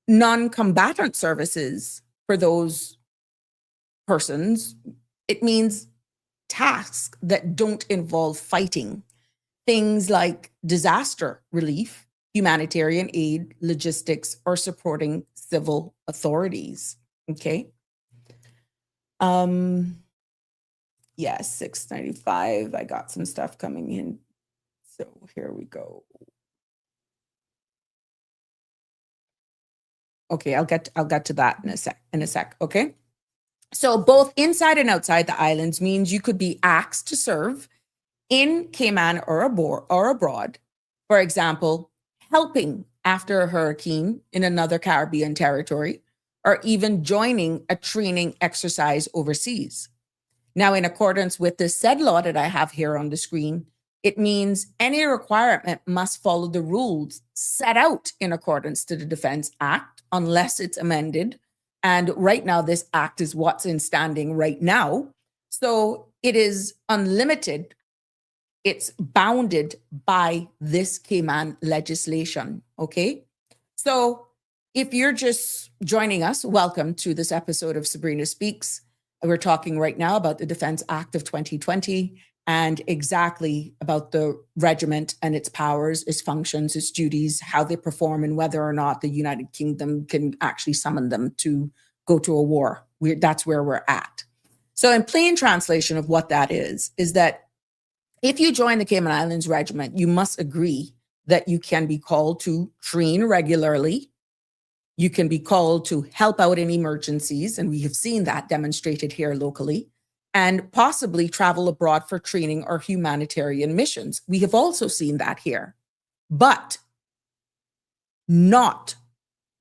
non-combatant services for those persons, it means tasks that don't involve fighting. Things like disaster relief, humanitarian aid, logistics, or supporting civil authorities. Okay. Yeah, 695. I got some stuff coming in. So here we go. Okay, I'll get to that in a sec. Okay. So both inside and outside the islands means you could be asked to serve in Cayman or abroad. For example, helping after a hurricane in another Caribbean territory, or even joining a training exercise overseas. Now, in accordance with the said law that I have here on the screen, it means any requirement must follow the rules set out in accordance to the Defense Act, unless it's amended And right now, this act is what's in standing right now. So it is unlimited. It's bounded by this Cayman legislation. Okay. So if you're just joining us, welcome to this episode of Sabrina Speaks. We're talking right now about the Defense Act of 2020 and exactly about the regiment and its powers, its functions, its duties, how they perform, and whether or not the United Kingdom can actually summon them to go to a war. That's where we're at. So in plain translation of what that is that if you join the Cayman Islands Regiment, you must agree that you can be called to train regularly. You can be called to help out in emergencies, and we have seen that demonstrated here locally, and possibly travel abroad for training or humanitarian missions. We have also seen that here, but not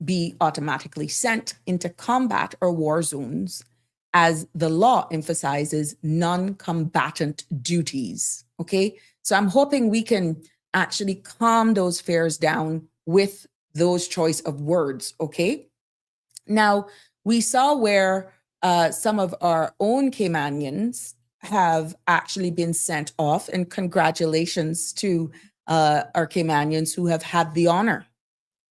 be automatically sent into combat or war zones, as the law emphasizes non-combatant duties. Okay, so I'm hoping we can actually calm those fears down with those choice of words. Okay, now we saw where some of our own Caymanians have actually been sent off, and congratulations to our Caymanians who have had the honor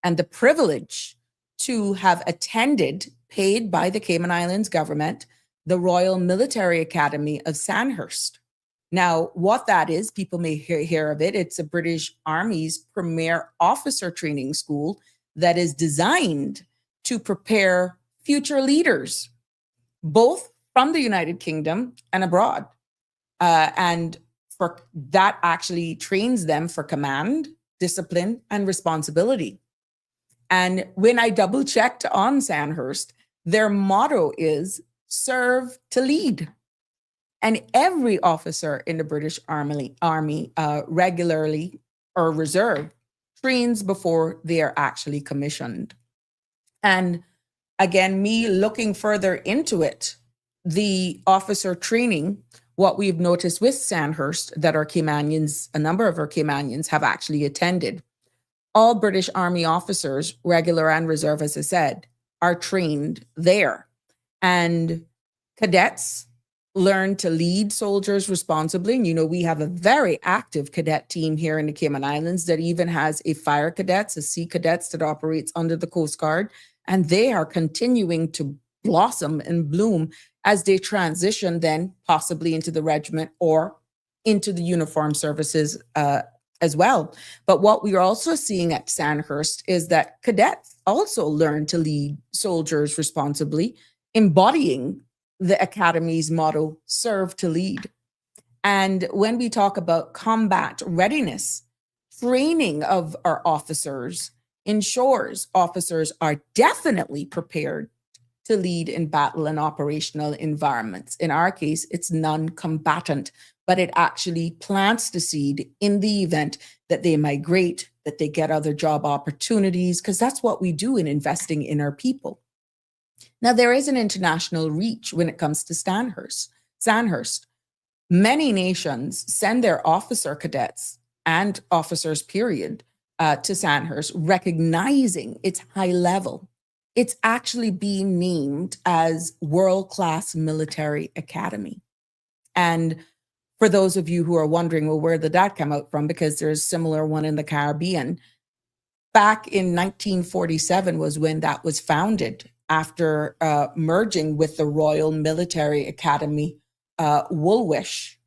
and the privilege to have attended, paid by the Cayman Islands government, the Royal Military Academy of Sandhurst. Now, what that is, people may hear of it. It's a British Army's premier officer training school that is designed to prepare future leaders, both from the United Kingdom and abroad. And for that actually trains them for command, discipline, and responsibility. And when I double checked on Sandhurst, their motto is serve to lead. And every officer in the British Army regularly or reserve trains before they are actually commissioned. And again, me looking further into it, the officer training, what we've noticed with Sandhurst that our Caymanians, a number of our Caymanians have actually attended. All British Army officers, regular and reserve, as I said, are trained there. And cadets learn to lead soldiers responsibly. And, we have a very active cadet team here in the Cayman Islands that even has a fire cadets, a sea cadets that operates under the Coast Guard. And they are continuing to blossom and bloom as they transition then possibly into the regiment or into the uniform services as well. But what we are also seeing at Sandhurst is that cadets also learn to lead soldiers responsibly, embodying the Academy's motto, serve to lead. And when we talk about combat readiness, training of our officers ensures officers are definitely prepared to lead in battle and operational environments. In our case, it's non-combatant, but it actually plants the seed in the event that they migrate, that they get other job opportunities, because that's what we do in investing in our people. Now, there is an international reach when it comes to Sandhurst. Many nations send their officer cadets and officers, period, to Sandhurst, recognizing its high level. It's actually being named as world-class military academy. And for those of you who are wondering, well, where did that come out from? Because there's a similar one in the Caribbean. Back in 1947 was when that was founded, after merging with the Royal Military Academy, Woolwich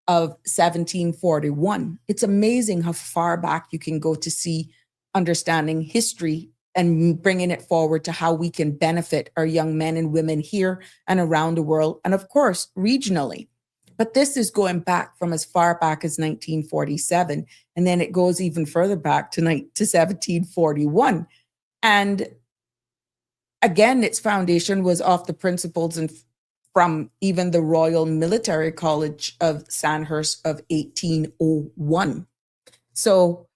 of 1741. It's amazing how far back you can go to see understanding history and bringing it forward to how we can benefit our young men and women here and around the world, and of course, regionally. But this is going back from as far back as 1947, and then it goes even further back to 1741. And again, its foundation was off the principles and from even the Royal Military College of Sandhurst of 1801. So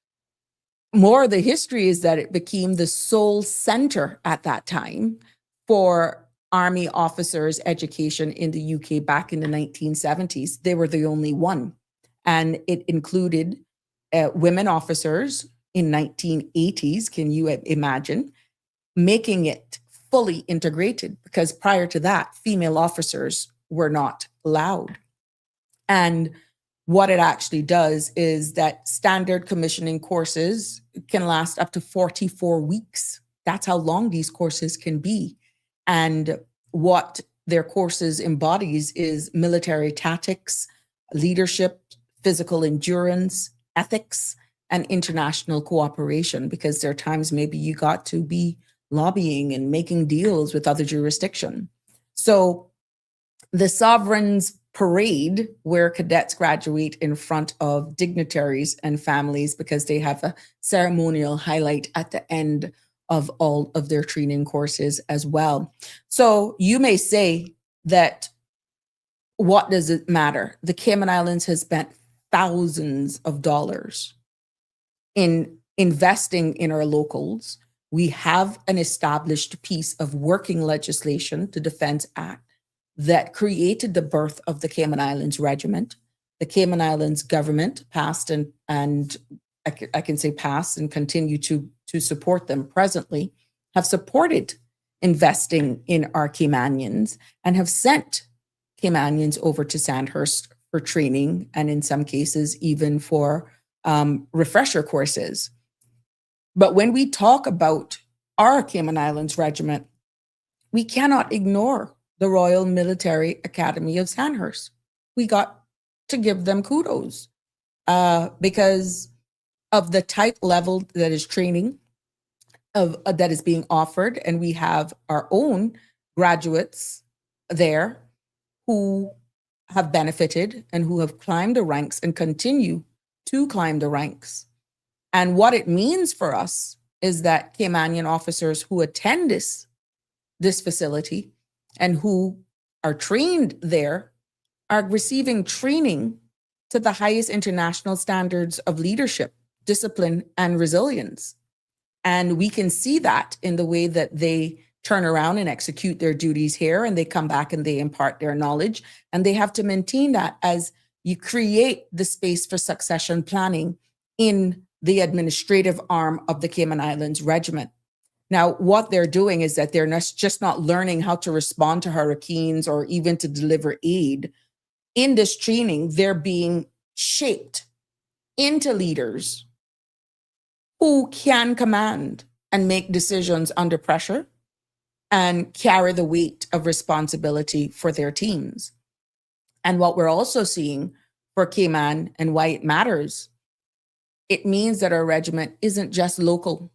more of the history is that it became the sole center at that time for Army officers' education in the UK back in the 1970s. They were the only one. And it included women officers in 1980s, can you imagine, making it fully integrated, because prior to that, female officers were not allowed. And what it actually does is that standard commissioning courses can last up to 44 weeks. That's how long these courses can be. And what their courses embodies is military tactics, leadership, physical endurance, ethics, and international cooperation, because there are times maybe you got to be lobbying and making deals with other jurisdiction. So the Sovereign's Parade, where cadets graduate in front of dignitaries and families, because they have a ceremonial highlight at the end of all of their training courses as well. So you may say that, what does it matter? The Cayman Islands has spent thousands of dollars in investing in our locals. We have an established piece of working legislation, the Defense Act, that created the birth of the Cayman Islands Regiment. The Cayman Islands government passed and I can say passed and continue to support them presently, have supported investing in our Caymanians and have sent Caymanians over to Sandhurst for training, and in some cases even for refresher courses. But when we talk about our Cayman Islands Regiment, we cannot ignore the Royal Military Academy of Sandhurst. We got to give them kudos because of the type level that is training that is being offered. And we have our own graduates there who have benefited and who have climbed the ranks and continue to climb the ranks. And what it means for us is that Caymanian officers who attend this facility and who are trained there are receiving training to the highest international standards of leadership, discipline, and resilience. And we can see that in the way that they turn around and execute their duties here, and they come back and they impart their knowledge. And they have to maintain that as you create the space for succession planning in the administrative arm of the Cayman Islands Regiment. Now, what they're doing is that they're just not learning how to respond to hurricanes or even to deliver aid. In this training, they're being shaped into leaders who can command and make decisions under pressure and carry the weight of responsibility for their teams. And what we're also seeing for Cayman and why it matters, it means that our regiment isn't just local.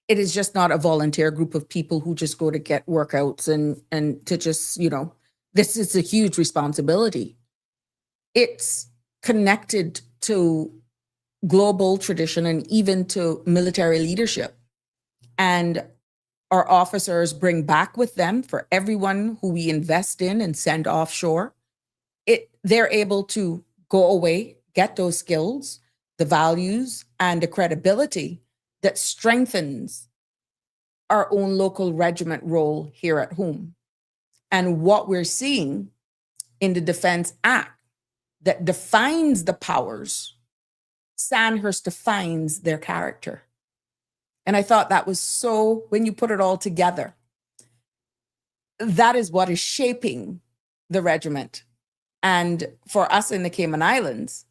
It is just not a volunteer group of people who just go to get workouts and to just, this is a huge responsibility. It's connected to global tradition and even to military leadership. And our officers bring back with them, for everyone who we invest in and send offshore, they're able to go away, get those skills, the values, and the credibility that strengthens our own local regiment role here at home. And what we're seeing in the Defense Act that defines the powers, Sandhurst defines their character. And I thought that was so, when you put it all together, that is what is shaping the regiment. And for us in the Cayman Islands,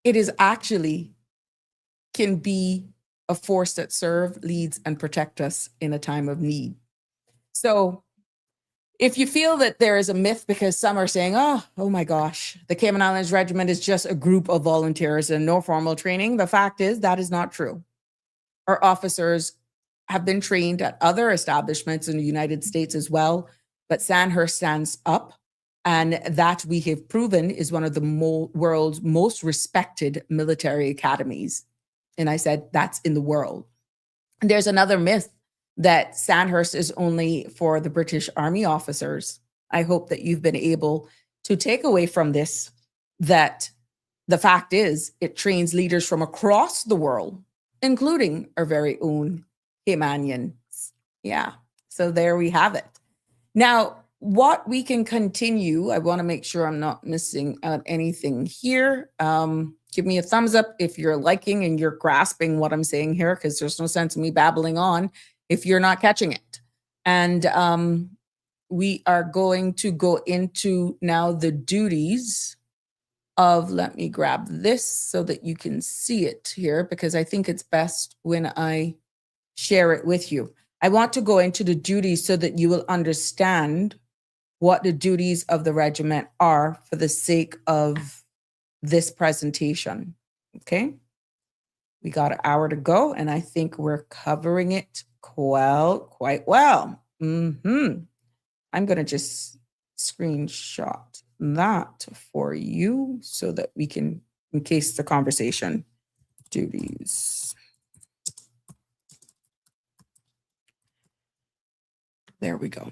it is actually can be a force that serves, leads, and protect us in a time of need. So if you feel that there is a myth, because some are saying, oh my gosh, the Cayman Islands Regiment is just a group of volunteers and no formal training, the fact is that is not true. Our officers have been trained at other establishments in the United States as well, but Sandhurst stands up, and that we have proven is one of the world's most respected military academies. And I said, that's in the world. And there's another myth that Sandhurst is only for the British Army officers. I hope that you've been able to take away from this that the fact is it trains leaders from across the world, including our very own Caymanians. Yeah, so there we have it. Now, what we can continue, I want to make sure I'm not missing out anything here. Give me a thumbs up if you're liking and you're grasping what I'm saying here, because there's no sense in me babbling on if you're not catching it. And we are going to go into now the duties of, let me grab this so that you can see it here, because I think it's best when I share it with you. I want to go into the duties so that you will understand what the duties of the regiment are for the sake of this presentation. Okay. We got an hour to go, and I think we're covering it quite well. I'm going to just screenshot that for you so that we can, in case the conversation duties. There we go.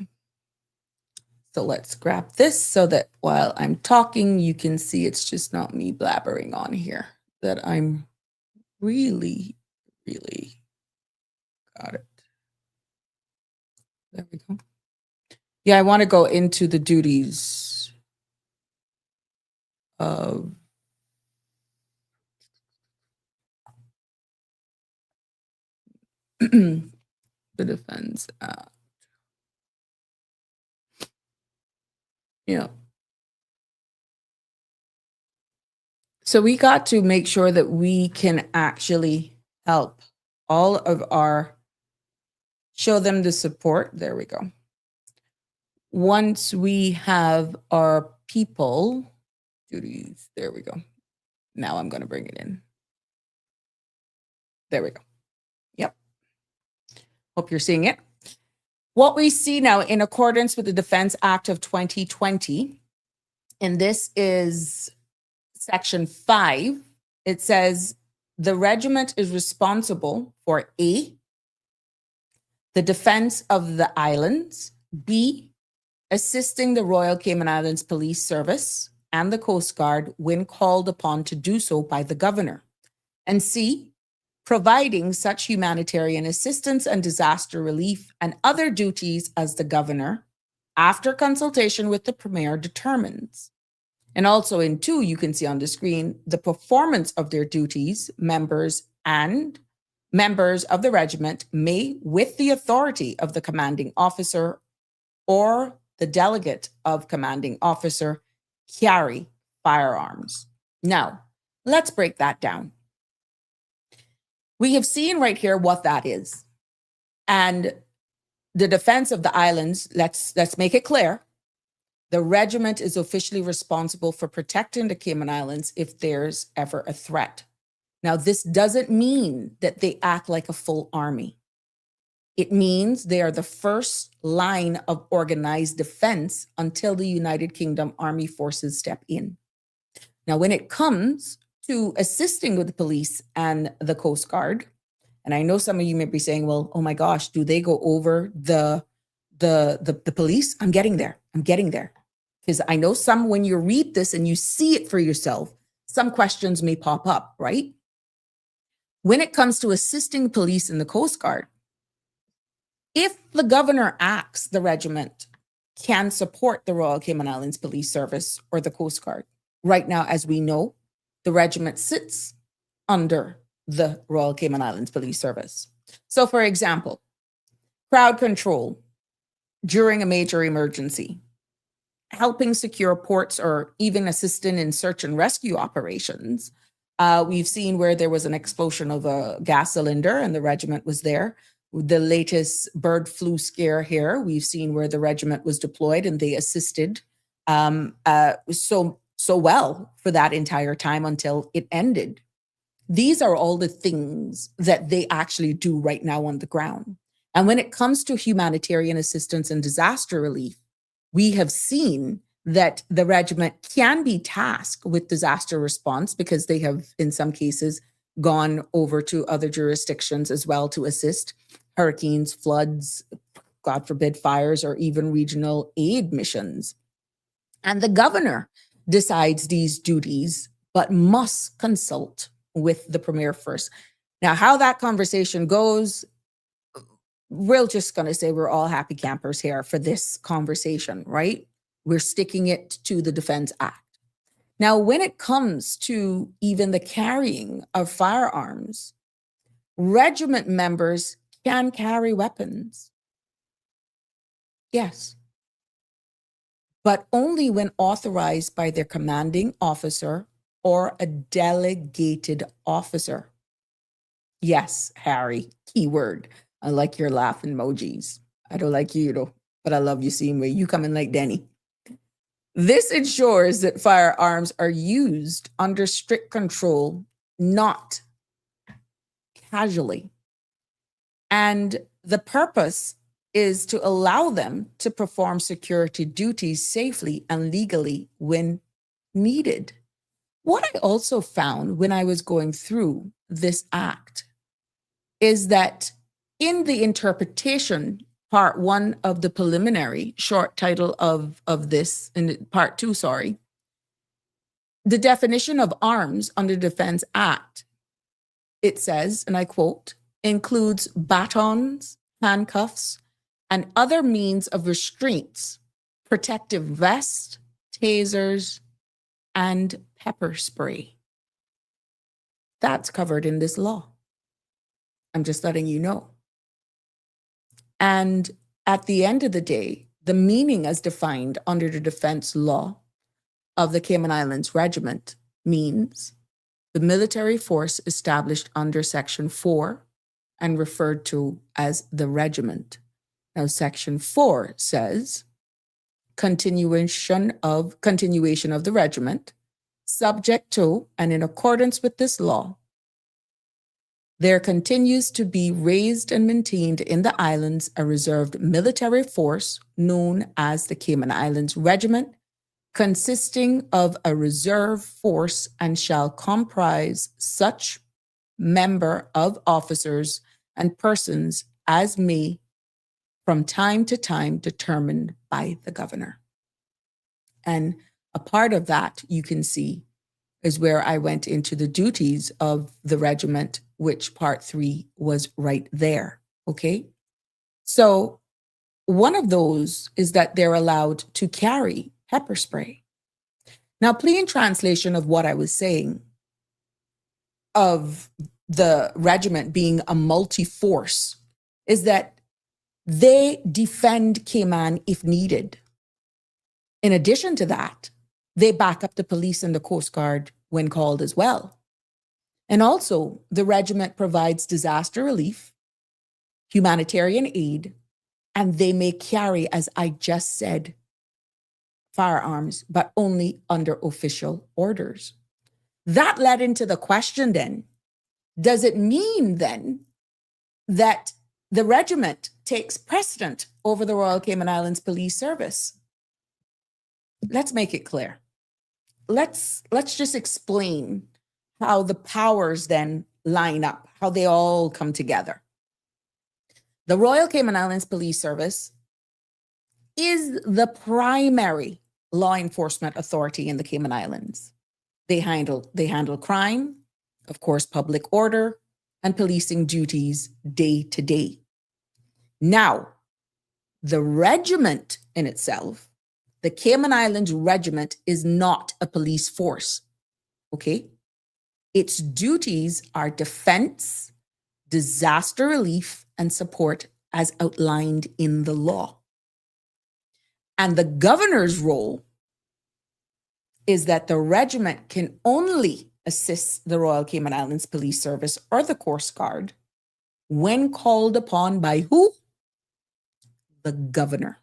So let's grab this so that while I'm talking, you can see it's just not me blabbering on here, that I'm really got it. There we go. Yeah, I want to go into the duties of the Defense Act. Yeah. So we got to make sure that we can actually help all of our, show them the support. There we go. Once we have our people duties, there we go. Now I'm going to bring it in. There we go. Yep. Hope you're seeing it. What we see now, in accordance with the Defense Act of 2020, and this is Section 5, it says the regiment is responsible for A, the defense of the islands, B, assisting the Royal Cayman Islands Police Service and the Coast Guard when called upon to do so by the governor, and C, providing such humanitarian assistance and disaster relief and other duties as the governor, after consultation with the premier, determines. And also in 2, you can see on the screen, the performance of their duties, members of the regiment may, with the authority of the commanding officer or the delegate of commanding officer, carry firearms. Now, let's break that down. We have seen right here what that is. And the defense of the islands, let's make it clear. The regiment is officially responsible for protecting the Cayman Islands if there's ever a threat. Now, this doesn't mean that they act like a full army. It means they are the first line of organized defense until the United Kingdom Army Forces step in. Now, when it comes to assisting with the police and the Coast Guard, and I know some of you may be saying, well, oh my gosh, do they go over the police? I'm getting there. Because I know some, when you read this and you see it for yourself, some questions may pop up, right? When it comes to assisting police and the Coast Guard, if the governor acts, the regiment can support the Royal Cayman Islands Police Service or the Coast Guard. Right now, as we know, the regiment sits under the Royal Cayman Islands Police Service. So, for example, crowd control during a major emergency, helping secure ports, or even assisting in search and rescue operations. We've seen where there was an explosion of a gas cylinder and the regiment was there. The latest bird flu scare here, we've seen where the regiment was deployed and they assisted so well for that entire time until it ended. These are all the things that they actually do right now on the ground. And when it comes to humanitarian assistance and disaster relief, we have seen that the regiment can be tasked with disaster response because they have, in some cases, gone over to other jurisdictions as well to assist hurricanes, floods, God forbid, fires, or even regional aid missions. And the governor decides these duties, but must consult with the premier first. Now, how that conversation goes, we're just going to say we're all happy campers here for this conversation, right? We're sticking it to the Defense Act. Now, when it comes to even the carrying of firearms, regiment members can carry weapons. Yes. But only when authorized by their commanding officer or a delegated officer. Yes, Harry, keyword. I like your laugh emojis. I don't like you though, but I love you seeing where you coming like Denny. This ensures that firearms are used under strict control, not casually. And the purpose is to allow them to perform security duties safely and legally when needed. What I also found when I was going through this act is that in the interpretation, part 1 of the preliminary short title of this, in part 2, sorry, the definition of arms under the Defense Act, it says, and I quote, includes batons, handcuffs, and other means of restraints, protective vests, tasers, and pepper spray. That's covered in this law. I'm just letting you know. And at the end of the day, the meaning as defined under the defense law of the Cayman Islands Regiment means the military force established under Section 4 and referred to as the regiment. Now, Section 4 says continuation of the regiment, subject to and in accordance with this law, there continues to be raised and maintained in the islands a reserved military force known as the Cayman Islands Regiment, consisting of a reserve force and shall comprise such member of officers and persons as may from time to time determined by the governor. And a part of that you can see is where I went into the duties of the regiment, which part 3 was right there, okay? So one of those is that they're allowed to carry pepper spray. Now, plain translation of what I was saying of the regiment being a multi-force is that they defend Cayman if needed. In addition to that, they back up the police and the Coast Guard when called as well. And also, the regiment provides disaster relief, humanitarian aid, and they may carry, as I just said, firearms, but only under official orders. That led into the question then, does it mean then that the regiment takes precedent over the Royal Cayman Islands Police Service? Let's make it clear. Let's just explain how the powers then line up, how they all come together. The Royal Cayman Islands Police Service is the primary law enforcement authority in the Cayman Islands. They handle crime, of course, public order, and policing duties day to day. Now, the regiment in itself, the Cayman Islands Regiment, is not a police force, okay? Its duties are defense, disaster relief, and support as outlined in the law. And the governor's role is that the regiment can only assist the Royal Cayman Islands Police Service or the Coast Guard when called upon by who? The governor.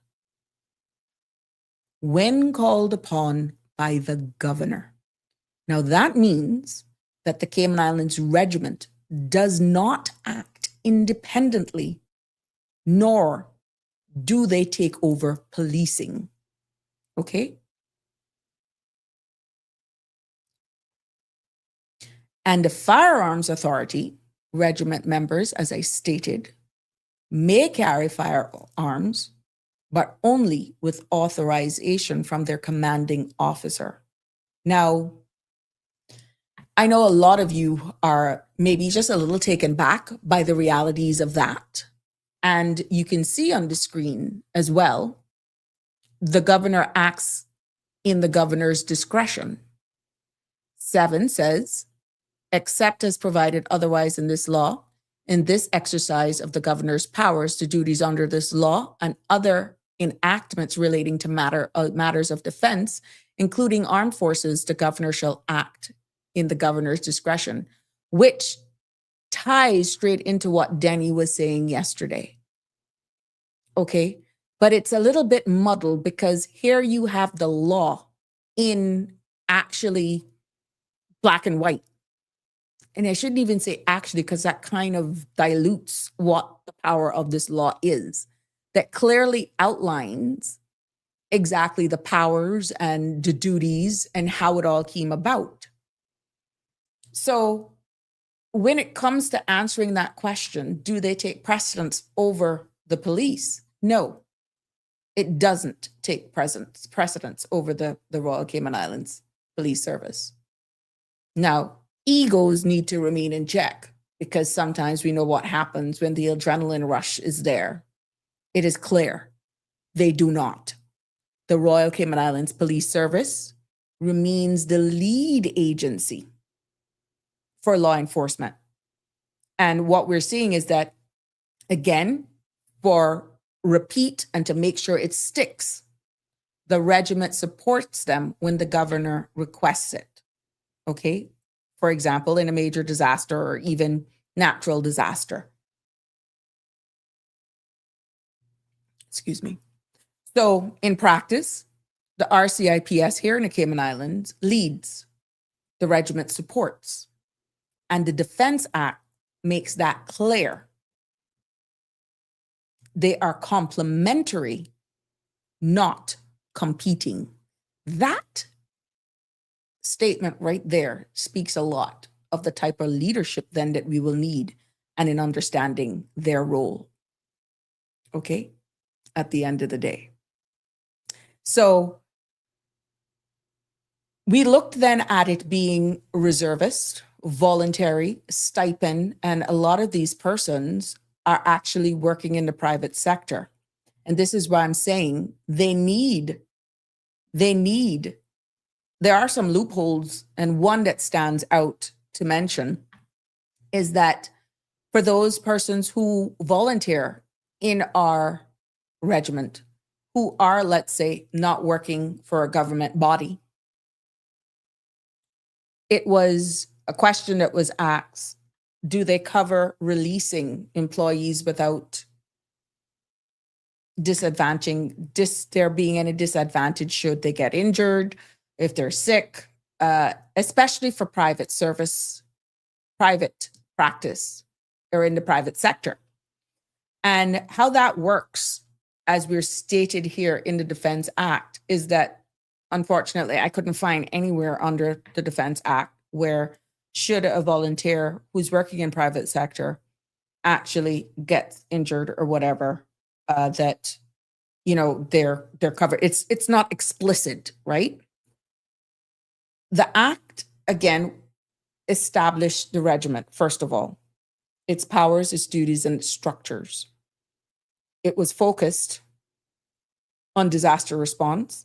When called upon by the governor. Now that means that the Cayman Islands Regiment does not act independently, nor do they take over policing. Okay? And the Firearms Authority, regiment members, as I stated, may carry firearms, but only with authorization from their commanding officer. Now, I know a lot of you are maybe just a little taken back by the realities of that. And you can see on the screen as well, the governor acts in the governor's discretion. 7 says, except as provided otherwise in this law, in this exercise of the governor's powers to duties under this law and other enactments relating to matters of defense, including armed forces, the governor shall act in the governor's discretion, which ties straight into what Denny was saying yesterday. Okay, but it's a little bit muddled because here you have the law in actually black and white. And I shouldn't even say actually, because that kind of dilutes what the power of this law is. That clearly outlines exactly the powers and the duties and how it all came about. So when it comes to answering that question, do they take precedence over the police? No, it doesn't take precedence over the Royal Cayman Islands Police Service. Now, egos need to remain in check because sometimes we know what happens when the adrenaline rush is there. It is clear they do not. The Royal Cayman Islands Police Service remains the lead agency for law enforcement. And what we're seeing is that, again, for repeat and to make sure it sticks, the regiment supports them when the governor requests it. Okay? For example, in a major disaster or even natural disaster. Excuse me. So in practice, the RCIPS here in the Cayman Islands leads, the regiment supports, and the Defense Act makes that clear. They are complementary, not competing. That statement right there speaks a lot of the type of leadership then that we will need and in understanding their role. Okay? At the end of the day. So we looked then at it being reservist, voluntary, stipend, and a lot of these persons are actually working in the private sector. And this is why I'm saying there are some loopholes, and one that stands out to mention is that for those persons who volunteer in our regiment, who are, let's say, not working for a government body, it was a question that was asked, do they cover releasing employees without there being any disadvantage should they get injured, if they're sick, especially for private service, private practice, or in the private sector. And how that works, as we're stated here in the Defense Act, is that, unfortunately, I couldn't find anywhere under the Defense Act where should a volunteer who's working in private sector actually gets injured or whatever, that, you know, they're covered. It's not explicit, right? The Act, again, established the regiment, first of all, its powers, its duties, and its structures. It was focused on disaster response,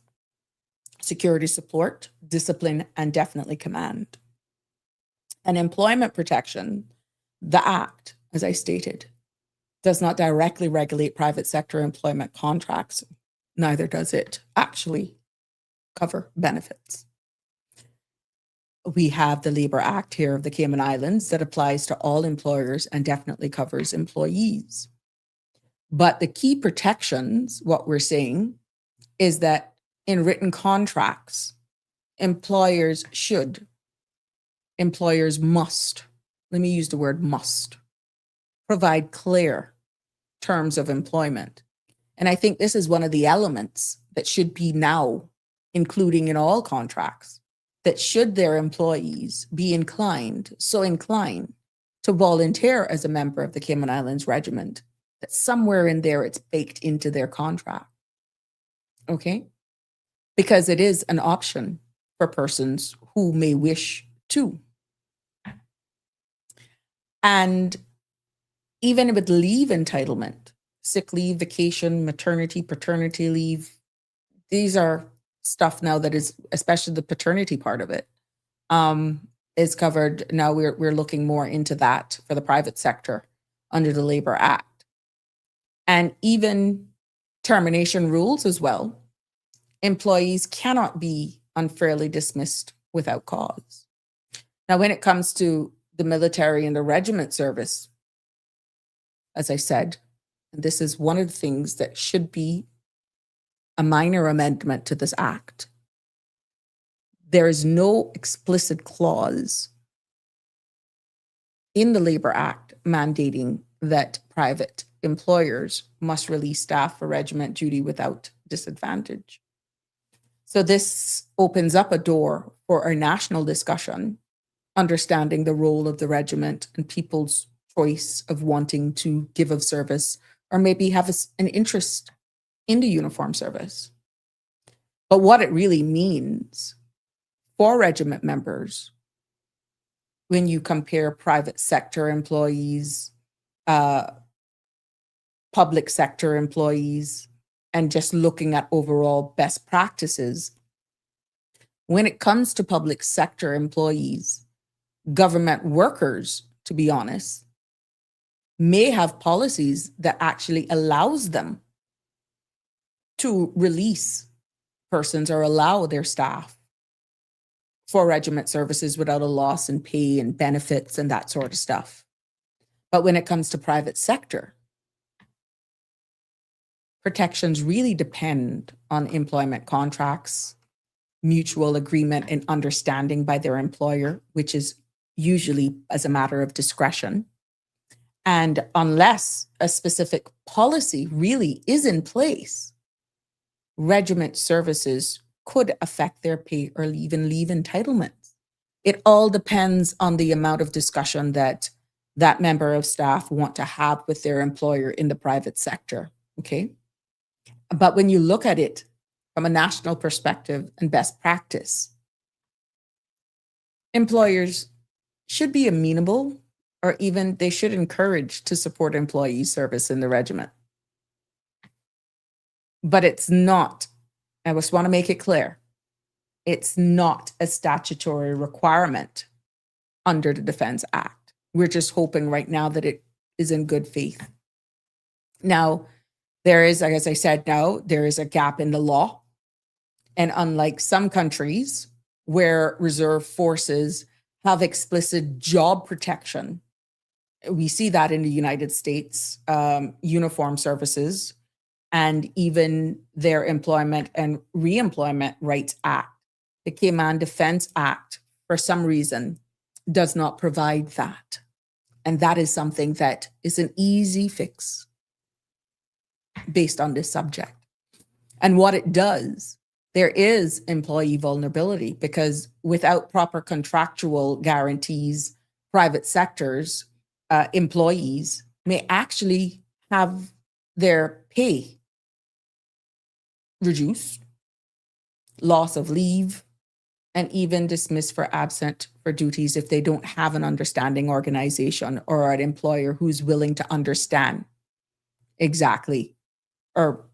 security support, discipline, and definitely command. And employment protection, the Act, as I stated, does not directly regulate private sector employment contracts. Neither does it actually cover benefits. We have the Labor Act here of the Cayman Islands that applies to all employers and definitely covers employees. But the key protections, what we're saying, is that in written contracts, employers must, let me use the word must, provide clear terms of employment. And I think this is one of the elements that should be now including in all contracts, that should their employees be inclined to volunteer as a member of the Cayman Islands Regiment, that somewhere in there it's baked into their contract. Okay? Because it is an option for persons who may wish to. And even with leave entitlement, sick leave, vacation, maternity, paternity leave, these are stuff now that is, especially the paternity part of it, is covered. Now we're looking more into that for the private sector under the Labor Act. And even termination rules as well. Employees cannot be unfairly dismissed without cause. Now, when it comes to the military and the regiment service, as I said, this is one of the things that should be a minor amendment to this act. There is no explicit clause in the Labor Act mandating that private employers must release staff for regiment duty without disadvantage. So this opens up a door for a national discussion, understanding the role of the regiment and people's choice of wanting to give of service or maybe have an interest in the uniform service. But what it really means for regiment members, when you compare private sector employees, public sector employees, and just looking at overall best practices, when it comes to public sector employees, government workers, to be honest, may have policies that actually allows them to release persons or allow their staff for regiment services without a loss in pay and benefits and that sort of stuff. But when it comes to private sector, protections really depend on employment contracts, mutual agreement and understanding by their employer, which is usually as a matter of discretion. And unless a specific policy really is in place, regiment services could affect their pay or even leave entitlements. It all depends on the amount of discussion that that member of staff want to have with their employer in the private sector, okay? But when you look at it from a national perspective and best practice, employers should be amenable, or even they should encourage to support employee service in the regiment. But it's not, I just want to make it clear, it's not a statutory requirement under the Defense Act. We're just hoping right now that it is in good faith. Now, there is, as I said now, there is a gap in the law. And unlike some countries where reserve forces have explicit job protection, we see that in the United States, uniform services, and even their Employment and Reemployment Rights Act. The Cayman Defense Act, for some reason, does not provide that. And that is something that is an easy fix based on this subject. And what it does, there is employee vulnerability because without proper contractual guarantees, private sectors, employees may actually have their pay reduced, loss of leave, and even dismissed for absent for duties if they don't have an understanding organization or an employer who's willing to understand exactly or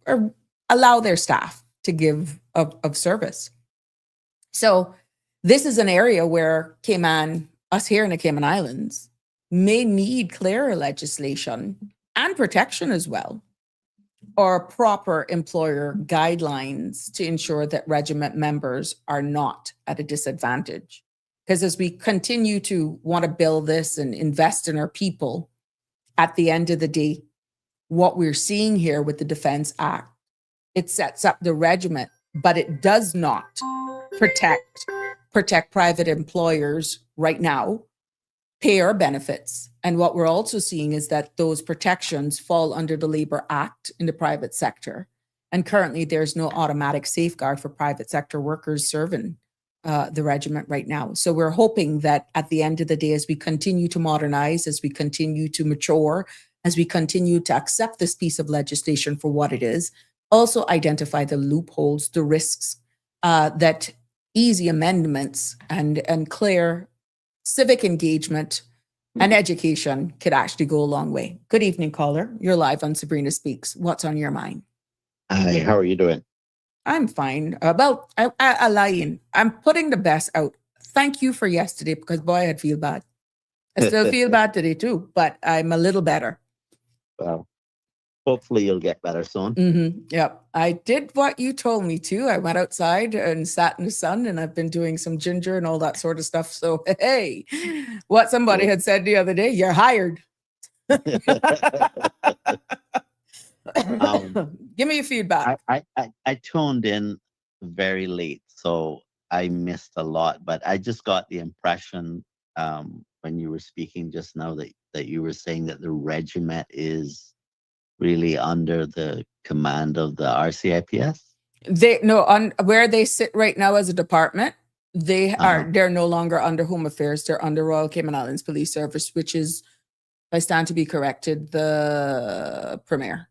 allow their staff to give of service. So this is an area where us here in the Cayman Islands, may need clearer legislation and protection as well, or proper employer guidelines to ensure that regiment members are not at a disadvantage. Because as we continue to want to build this and invest in our people, at the end of the day, what we're seeing here with the Defense Act, it sets up the regiment, but it does not protect private employers right now, pay or benefits. And what we're also seeing is that those protections fall under the Labor Act in the private sector. And currently there's no automatic safeguard for private sector workers serving the regiment right now. So we're hoping that at the end of the day, as we continue to modernize, as we continue to mature, as we continue to accept this piece of legislation for what it is, also identify the loopholes, the risks, that easy amendments and clear civic engagement and education could actually go a long way. Good evening, caller. You're live on Sabrina Speaks. What's on your mind? Hi, how are you doing? I'm fine. Alain, I'm putting the best out thank you for yesterday, because boy, I'd feel bad. I still feel bad today too, but I'm a little better. Well, hopefully you'll get better soon. Yep. I did what you told me to. I went outside and sat in the sun, and I've been doing some ginger and all that sort of stuff. So, hey, what somebody had said the other day, you're hired. Give me your feedback. I tuned in very late, so I missed a lot, but I just got the impression when you were speaking just now that you were saying that the regiment is really under the command of the RCIPS? On where they sit right now as a department, they're no longer under Home Affairs. They're under Royal Cayman Islands Police Service, which is, I stand to be corrected, the Premier.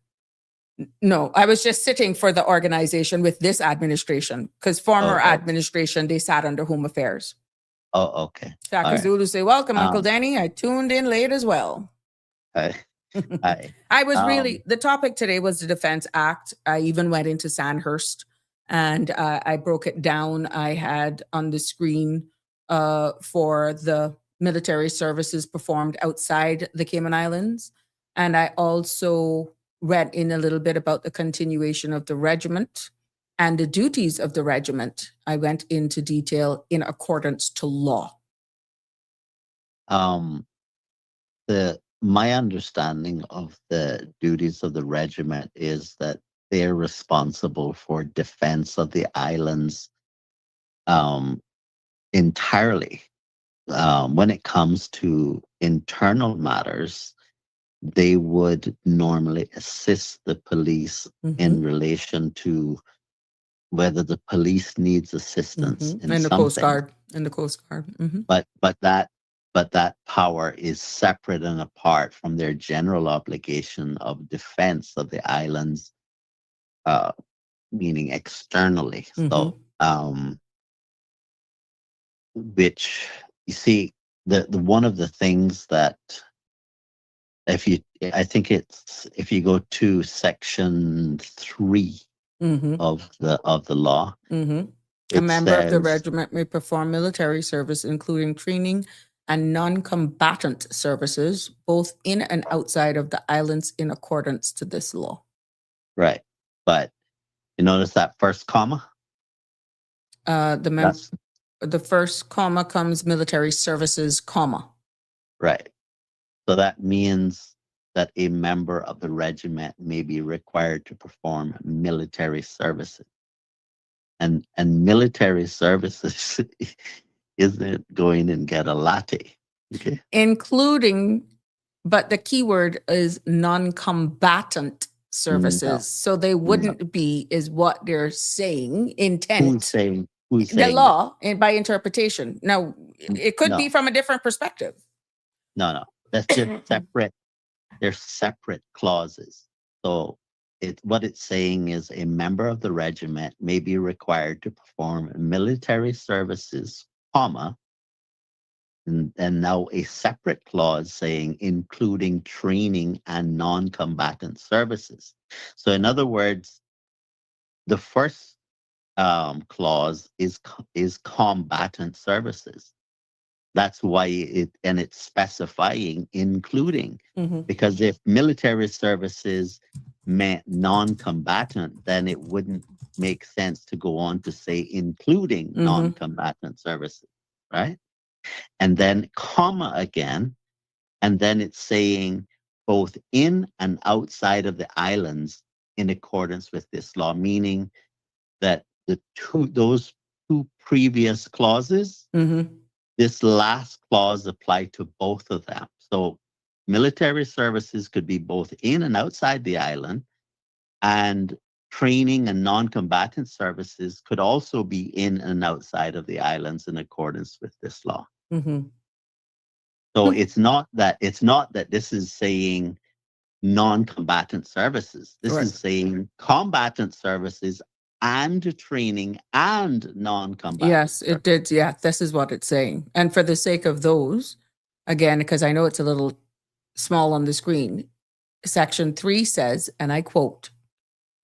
No, I was just sitting for the organization with this administration, because former administration, they sat under Home Affairs. Oh, okay. Shaka All Zulu say, welcome, Uncle Danny. I tuned in late as well. right. I was the topic today was the Defense Act. I even went into Sandhurst and I broke it down. I had on the screen for the military services performed outside the Cayman Islands. And I also read in a little bit about the continuation of the regiment and the duties of the regiment. I went into detail in accordance to law. My understanding of the duties of the regiment is that they're responsible for defense of the islands entirely. When it comes to internal matters, they would normally assist the police in relation to whether the police needs assistance in the something. Coast Guard. In the Coast Guard. But that power is separate and apart from their general obligation of defense of the islands, meaning externally. So, which you see, the one of the things that if you go to section 3 of the law, a member of the regiment may perform military service, including training and non-combatant services, both in and outside of the islands in accordance to this law. Right. But you notice that first comma? The first comma comes military services, comma. Right. So that means that a member of the regiment may be required to perform military services. And military services isn't going and get a latte. Okay. Including, but the key word is non-combatant services. No. So they wouldn't be, is what they're saying, intent. Who's saying the law and by interpretation. Now, it could be from a different perspective. No. That's just separate. They're separate clauses. So what it's saying is a member of the regiment may be required to perform military services, comma, and now a separate clause saying including training and non-combatant services. So in other words, the first clause is combatant services. That's why it's specifying including, because if military services meant non-combatant, then it wouldn't make sense to go on to say including non-combatant services, right? And then comma again, and then it's saying both in and outside of the islands in accordance with this law, meaning that those two previous clauses, this last clause applied to both of them. So military services could be both in and outside the island, and training and non-combatant services could also be in and outside of the islands in accordance with this law. So it's not that this is saying non-combatant services. This is saying combatant services and training and non-combatant. Yes, it did. Yeah, this is what it's saying. And for the sake of those, again, because I know it's a little small on the screen, Section 3 says, and I quote,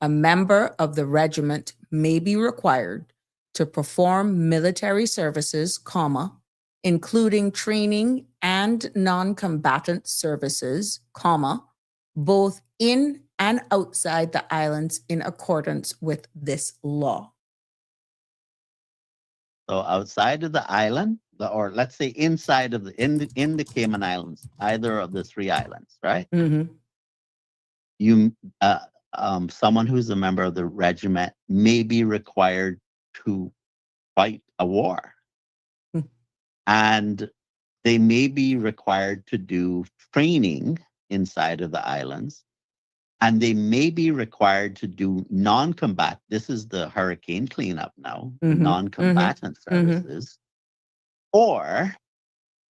a member of the regiment may be required to perform military services, comma, including training and non-combatant services, comma, both in and outside the islands in accordance with this law. So outside of the island, or let's say inside of in the Cayman Islands, either of the three islands, right? Mm-hmm. You someone who's a member of the regiment may be required to fight a war. Hmm. And they may be required to do training inside of the islands. And they may be required to do non-combat. This is the hurricane cleanup now, Mhm, non-combatant services. Or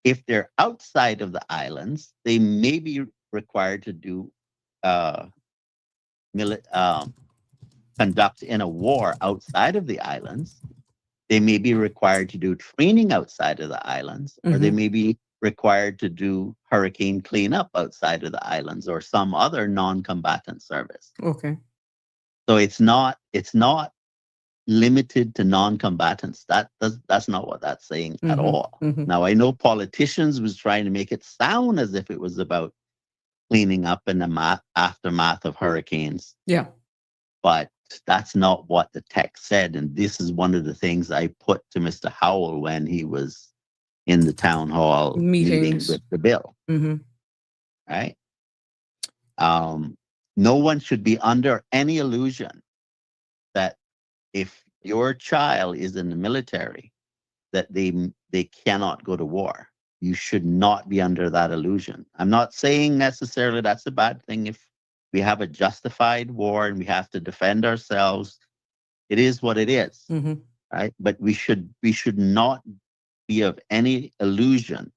if they're outside of the islands, they may be required to do conduct in a war outside of the islands. They may be required to do training outside of the islands, or they may be required to do hurricane cleanup outside of the islands or some other non-combatant service. Okay. So it's not limited to non-combatants. That's not what that's saying at all. Now, I know politicians was trying to make it sound as if it was about cleaning up in the aftermath of hurricanes. Yeah. But that's not what the text said. And this is one of the things I put to Mr. Howell when he was in the town hall meeting Meetings. with the bill. Right? No one should be under any illusion that if your child is in the military, that they cannot go to war. You should not be under that illusion. I'm not saying necessarily that's a bad thing if we have a justified war and we have to defend ourselves. It is what it is, right? But we should not be of any illusion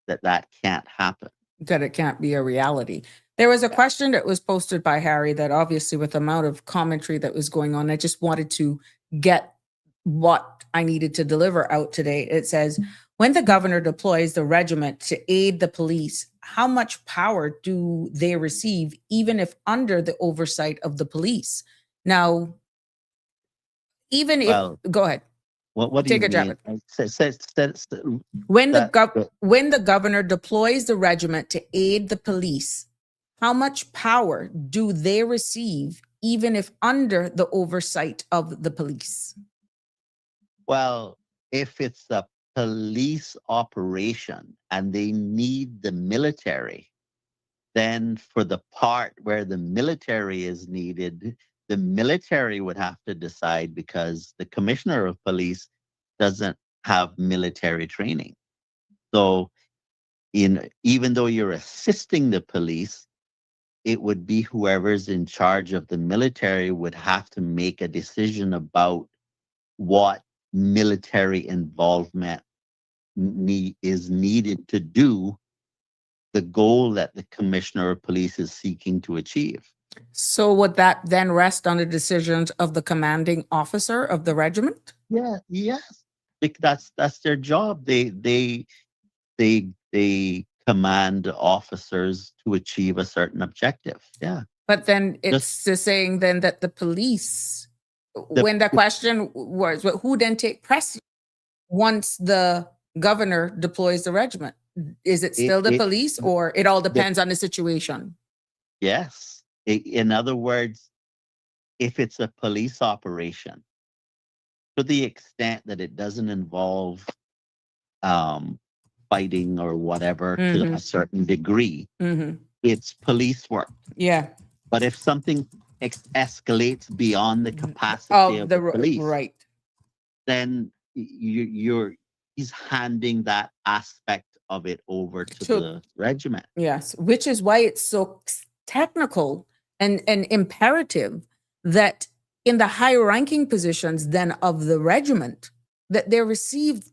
that can't happen. That it can't be a reality. There was a question that was posted by Harry that obviously with the amount of commentary that was going on, I just wanted to get what I needed to deliver out today. It says, when the governor deploys the regiment to aid the police, how much power do they receive, even if under the oversight of the police? Now, even if, go ahead. What do Take you a jab mean? When the governor deploys the regiment to aid the police, how much power do they receive, even if under the oversight of the police? Well, if it's a police operation and they need the military, then for the part where the military is needed, the military would have to decide because the commissioner of police doesn't have military training. So even though you're assisting the police, it would be whoever's in charge of the military would have to make a decision about what military involvement is needed to do the goal that the commissioner of police is seeking to achieve. So would that then rest on the decisions of the commanding officer of the regiment? Yeah, yes. That's their job. They command officers to achieve a certain objective. Yeah. But then it's saying then that the police, when the question was, well, who then take precedence once the governor deploys the regiment? Is it still the police, or it all depends on the situation? Yes. In other words, if it's a police operation, to the extent that it doesn't involve fighting or whatever to a certain degree, it's police work. Yeah. But if something escalates beyond the capacity of the police, right, then he's handing that aspect of it over to the regiment. Yes, which is why it's so technical and imperative that in the high-ranking positions then of the regiment, that they receive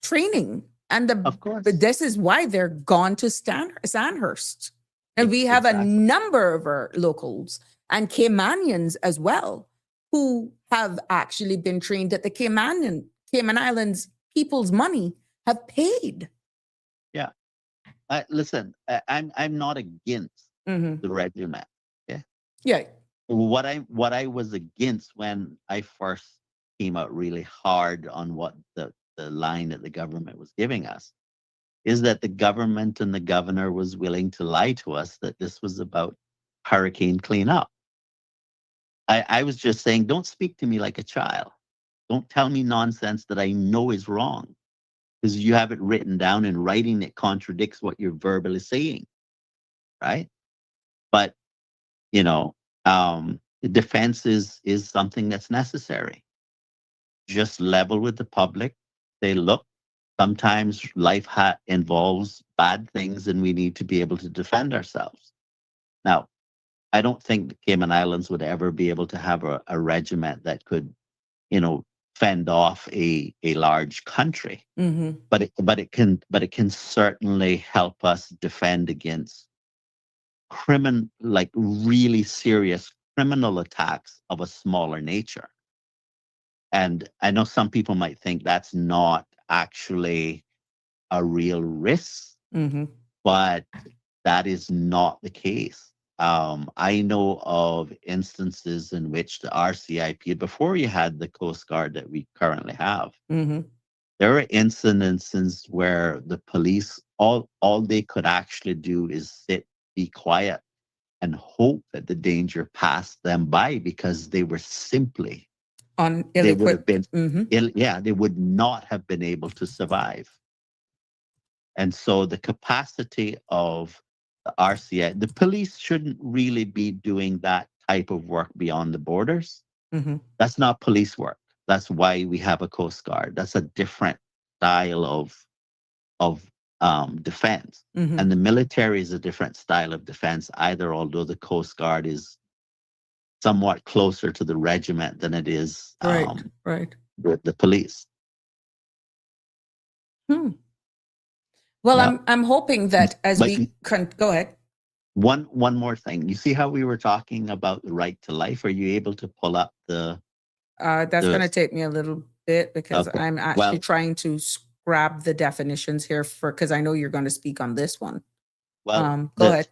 training. And of course, but this is why they're gone to Sandhurst. And we have a number of our locals and Caymanians as well who have actually been trained that the Cayman Islands people's money have paid. Yeah. Listen, I'm not against the regiment. Yeah. Yeah. What I was against when I first came out really hard on what the line that the government was giving us, is that the government and the governor was willing to lie to us that this was about hurricane cleanup. I was just saying, don't speak to me like a child. Don't tell me nonsense that I know is wrong, because you have it written down in writing that contradicts what you're verbally saying, right? But, you know, defense is something that's necessary. Just level with the public. They look, sometimes life involves bad things and we need to be able to defend ourselves. Now, I don't think the Cayman Islands would ever be able to have a regiment that could, you know, fend off a large country. Mm-hmm. But it can certainly help us defend against like really serious criminal attacks of a smaller nature. And I know some people might think that's not actually a real risk, Mm-hmm. but that is not the case. I know of instances in which the RCIP, before you had the Coast Guard that we currently have, Mm-hmm. there are instances where the police, all they could actually do is sit, be quiet, and hope that the danger passed them by, because they were simply, On they would have ill-equipped. been, Mm-hmm. they would not have been able to survive. And so the capacity of the RCI, the police shouldn't really be doing that type of work beyond the borders. Mm-hmm. That's not police work. That's why we have a Coast Guard. That's a different style of defense. Mm-hmm. And the military is a different style of defense either, although the Coast Guard is somewhat closer to the regiment than it is Right. with the police. Well, Yeah. I'm hoping that as But we go ahead. one more thing. You see how we were talking about the right to life? Are you able to pull up the? That's going to take me a little bit because Okay. I'm actually Well, trying to grab the definitions here because I know you're going to speak on this one. well, Go ahead.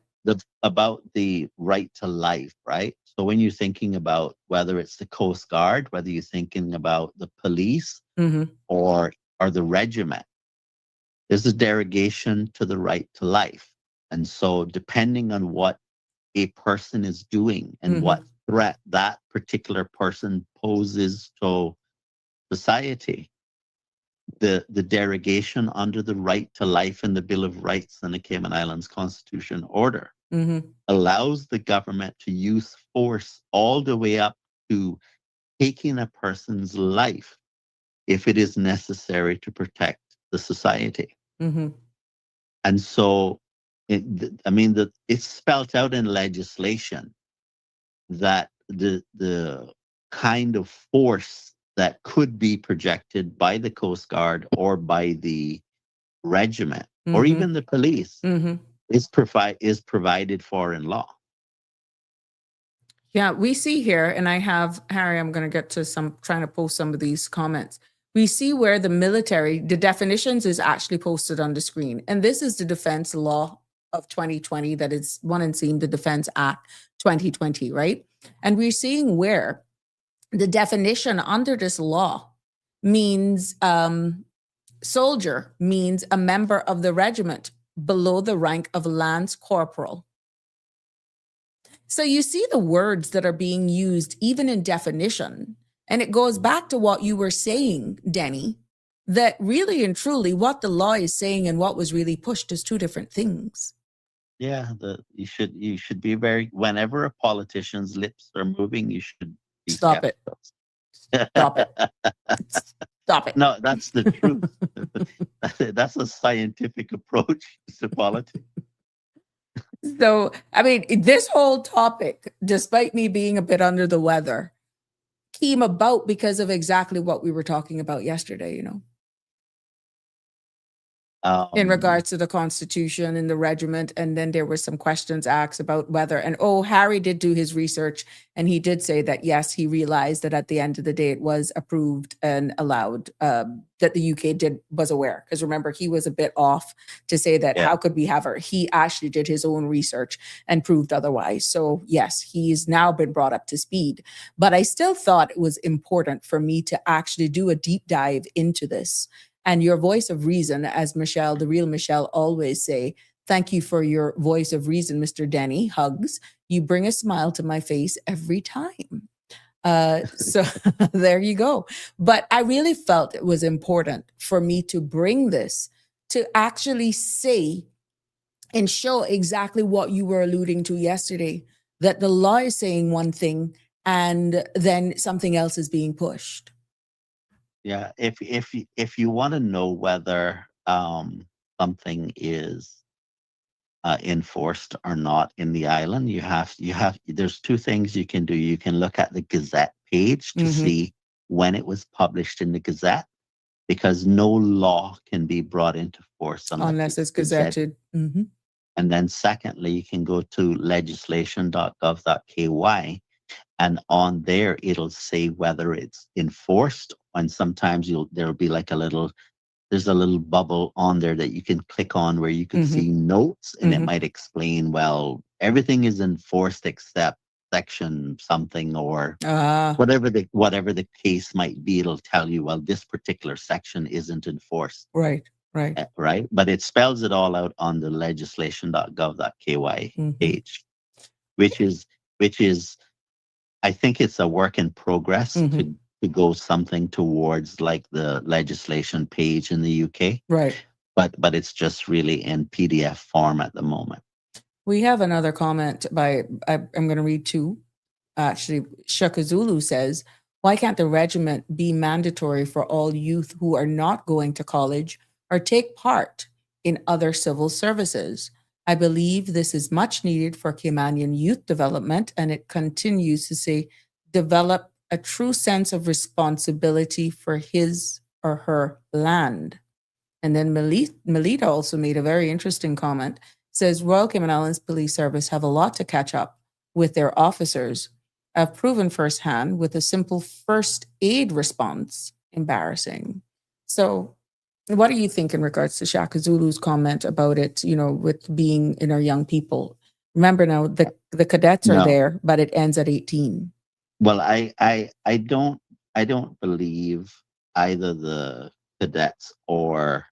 about the right to life, right? So when you're thinking about whether it's the Coast Guard, whether you're thinking about the police Mm-hmm. or the regiment, there's a derogation to the right to life. And so depending on what a person is doing and Mm-hmm. what threat that particular person poses to society, the derogation under the right to life in the Bill of Rights and the Cayman Islands Constitution order Mm-hmm. allows the government to use force all the way up to taking a person's life if it is necessary to protect the society. Mm-hmm. And so, it's spelled out in legislation that the kind of force that could be projected by the Coast Guard or by the regiment or Mm-hmm. even the police Mm-hmm. is provided for in law. Yeah, we see here, and I have, Harry, I'm going to get to trying to post some of these comments. We see where the definitions is actually posted on the screen. And this is the Defense Law of 2020, that is one and seen the Defense Act 2020, right? And we're seeing where the definition under this law means soldier means a member of the regiment below the rank of lance corporal. So you see the words that are being used even in definition. And it goes back to what you were saying, Denny, that really and truly what the law is saying and what was really pushed is two different things. Yeah, you should be very, whenever a politician's lips are moving, you should be Stop it. Stop it. Stop it. No, that's the truth. That's a scientific approach to politics. So, I mean, this whole topic, despite me being a bit under the weather, came about because of exactly what we were talking about yesterday, in regards to the Constitution and the regiment. And then there were some questions asked about whether, and Harry did do his research, and he did say that, yes, he realized that at the end of the day, it was approved and allowed, that the UK was aware. Because remember, he was a bit off to say that, Yeah. how could we have her? He actually did his own research and proved otherwise. So yes, he's now been brought up to speed. But I still thought it was important for me to actually do a deep dive into this. And your voice of reason, as Michelle, the real Michelle, always say, thank you for your voice of reason, Mr. Denny. Hugs. You bring a smile to my face every time. So there you go. But I really felt it was important for me to bring this to actually say and show exactly what you were alluding to yesterday, that the law is saying one thing and then something else is being pushed. Yeah, if you want to know whether something is enforced or not in the island, you have there's two things you can do. You can look at the Gazette page to see when it was published in the Gazette, because no law can be brought into force Unless it's gazetted. And then secondly, you can go to legislation.gov.ky, and on there it'll say whether it's enforced. And sometimes there'll be like there's a little bubble on there that you can click on where you can see notes, and it might explain, well, everything is enforced except section something, or whatever the case might be. It'll tell you, well, this particular section isn't enforced. Right. Right. But it spells it all out on the legislation.gov.ky page, which is I think it's a work in progress to go something towards like the legislation page in the UK. Right. But it's just really in PDF form at the moment. We have another comment by, I'm going to read two. Actually, Shakazulu says, why can't the regiment be mandatory for all youth who are not going to college or take part in other civil services? I believe this is much needed for Caymanian youth development. And it continues to say, develop a true sense of responsibility for his or her land. And then Melita also made a very interesting comment. Says, Royal Cayman Islands Police Service have a lot to catch up with their officers. I've proven firsthand with a simple first aid response. Embarrassing. So what do you think in regards to Shaka Zulu's comment about it, with being in our young people? Remember now, the cadets are there, but it ends at 18. Well, I don't believe either the cadets or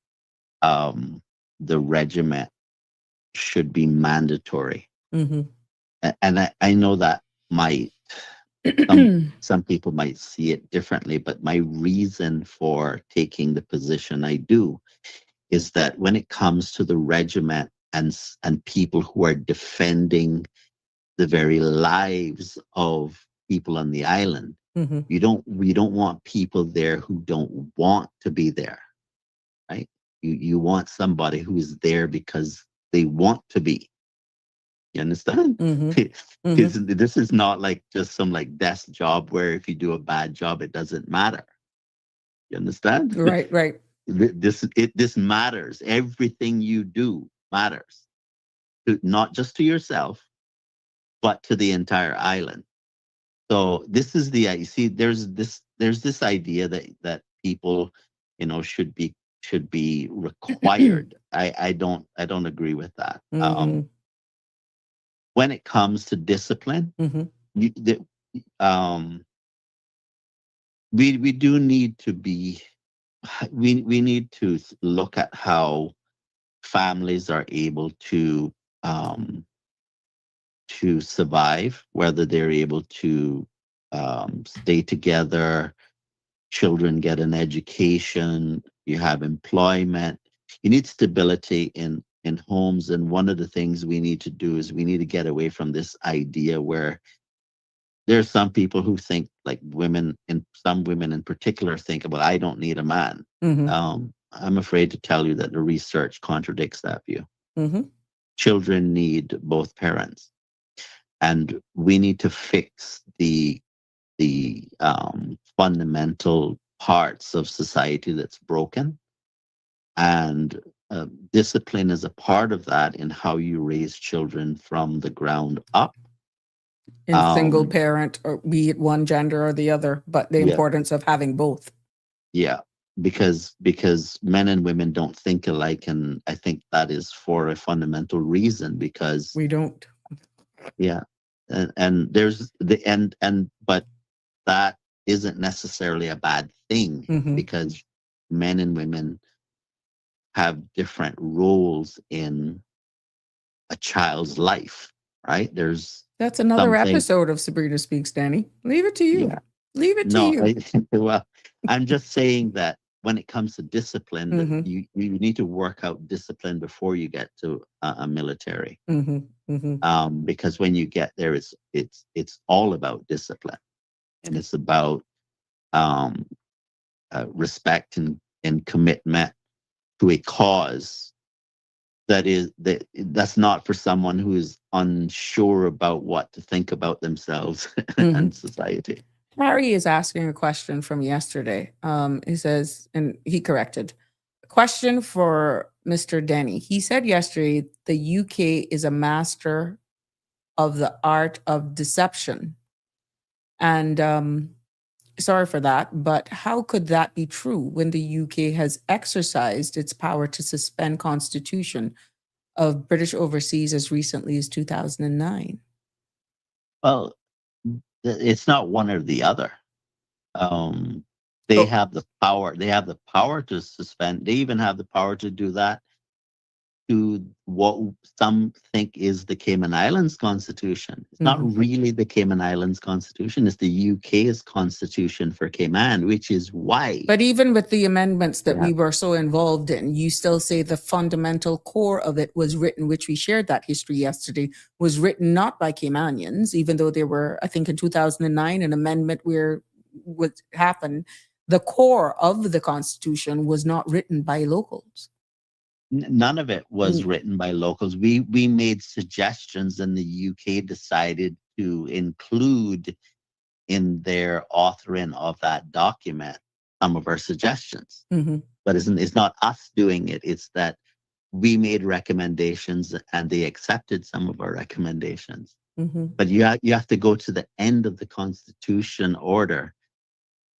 the regiment should be mandatory. And I know that some people might see it differently, but my reason for taking the position I do is that when it comes to the regiment and people who are defending the very lives of people on the island, we don't want people there who don't want to be there, right? You want somebody who is there because they want to be. You understand? This is not like just some like desk job where if you do a bad job, it doesn't matter. You understand? Right. This matters. Everything you do matters, not just to yourself, but to the entire island. So this is you see, there's this idea that people, should be required. I don't agree with that. When it comes to discipline, we do need to be. We need to look at how families are able to survive, whether they're able to stay together, children get an education, you have employment. You need stability in homes. And one of the things we need to do is we need to get away from this idea where there are some people who think, like some women in particular think, well, I don't need a man. I'm afraid to tell you that the research contradicts that view. Children need both parents. And we need to fix the fundamental parts of society that's broken. And discipline is a part of that in how you raise children from the ground up. In single parent, or be it one gender or the other, but the Yeah. importance of having both. Yeah, because men and women don't think alike, and I think that is for a fundamental reason. Because We don't. yeah, and there's the and but that isn't necessarily a bad thing, Mhm. because men and women have different roles in a child's life, right? There's That's another something. episode of Sabrina Speaks, Danny. Leave it to you. Yeah. Leave it to No, you. well, I'm just saying that when it comes to discipline, that Mhm. you need to work out discipline before you get to a military. Mhm. Mhm. Because when you get there, it's all about discipline, and it's about um, respect and commitment to a cause that's not for someone who is unsure about what to think about themselves and society. Harry is asking a question from yesterday. He says, and he corrected, question for Mr. Denny. He said yesterday the UK is a master of the art of deception. And sorry for that, but how could that be true when the UK has exercised its power to suspend constitution of British overseas as recently as 2009? Well, it's not one or the other. They Oh. have the power. They have the power to suspend. They even have the power to do that to what some think is the Cayman Islands Constitution. It's not really the Cayman Islands Constitution. It's the UK's Constitution for Cayman, which is why. But even with the amendments that Yeah. we were so involved in, you still say the fundamental core of it was written, which we shared that history yesterday, was written not by Caymanians, even though there were, I think in 2009, an amendment where what happened, the core of the Constitution was not written by locals. None of it was written by locals. We made suggestions, and the UK decided to include in their authoring of that document some of our suggestions. But it's not us doing it. It's that we made recommendations and they accepted some of our recommendations. But you have to go to the end of the Constitution order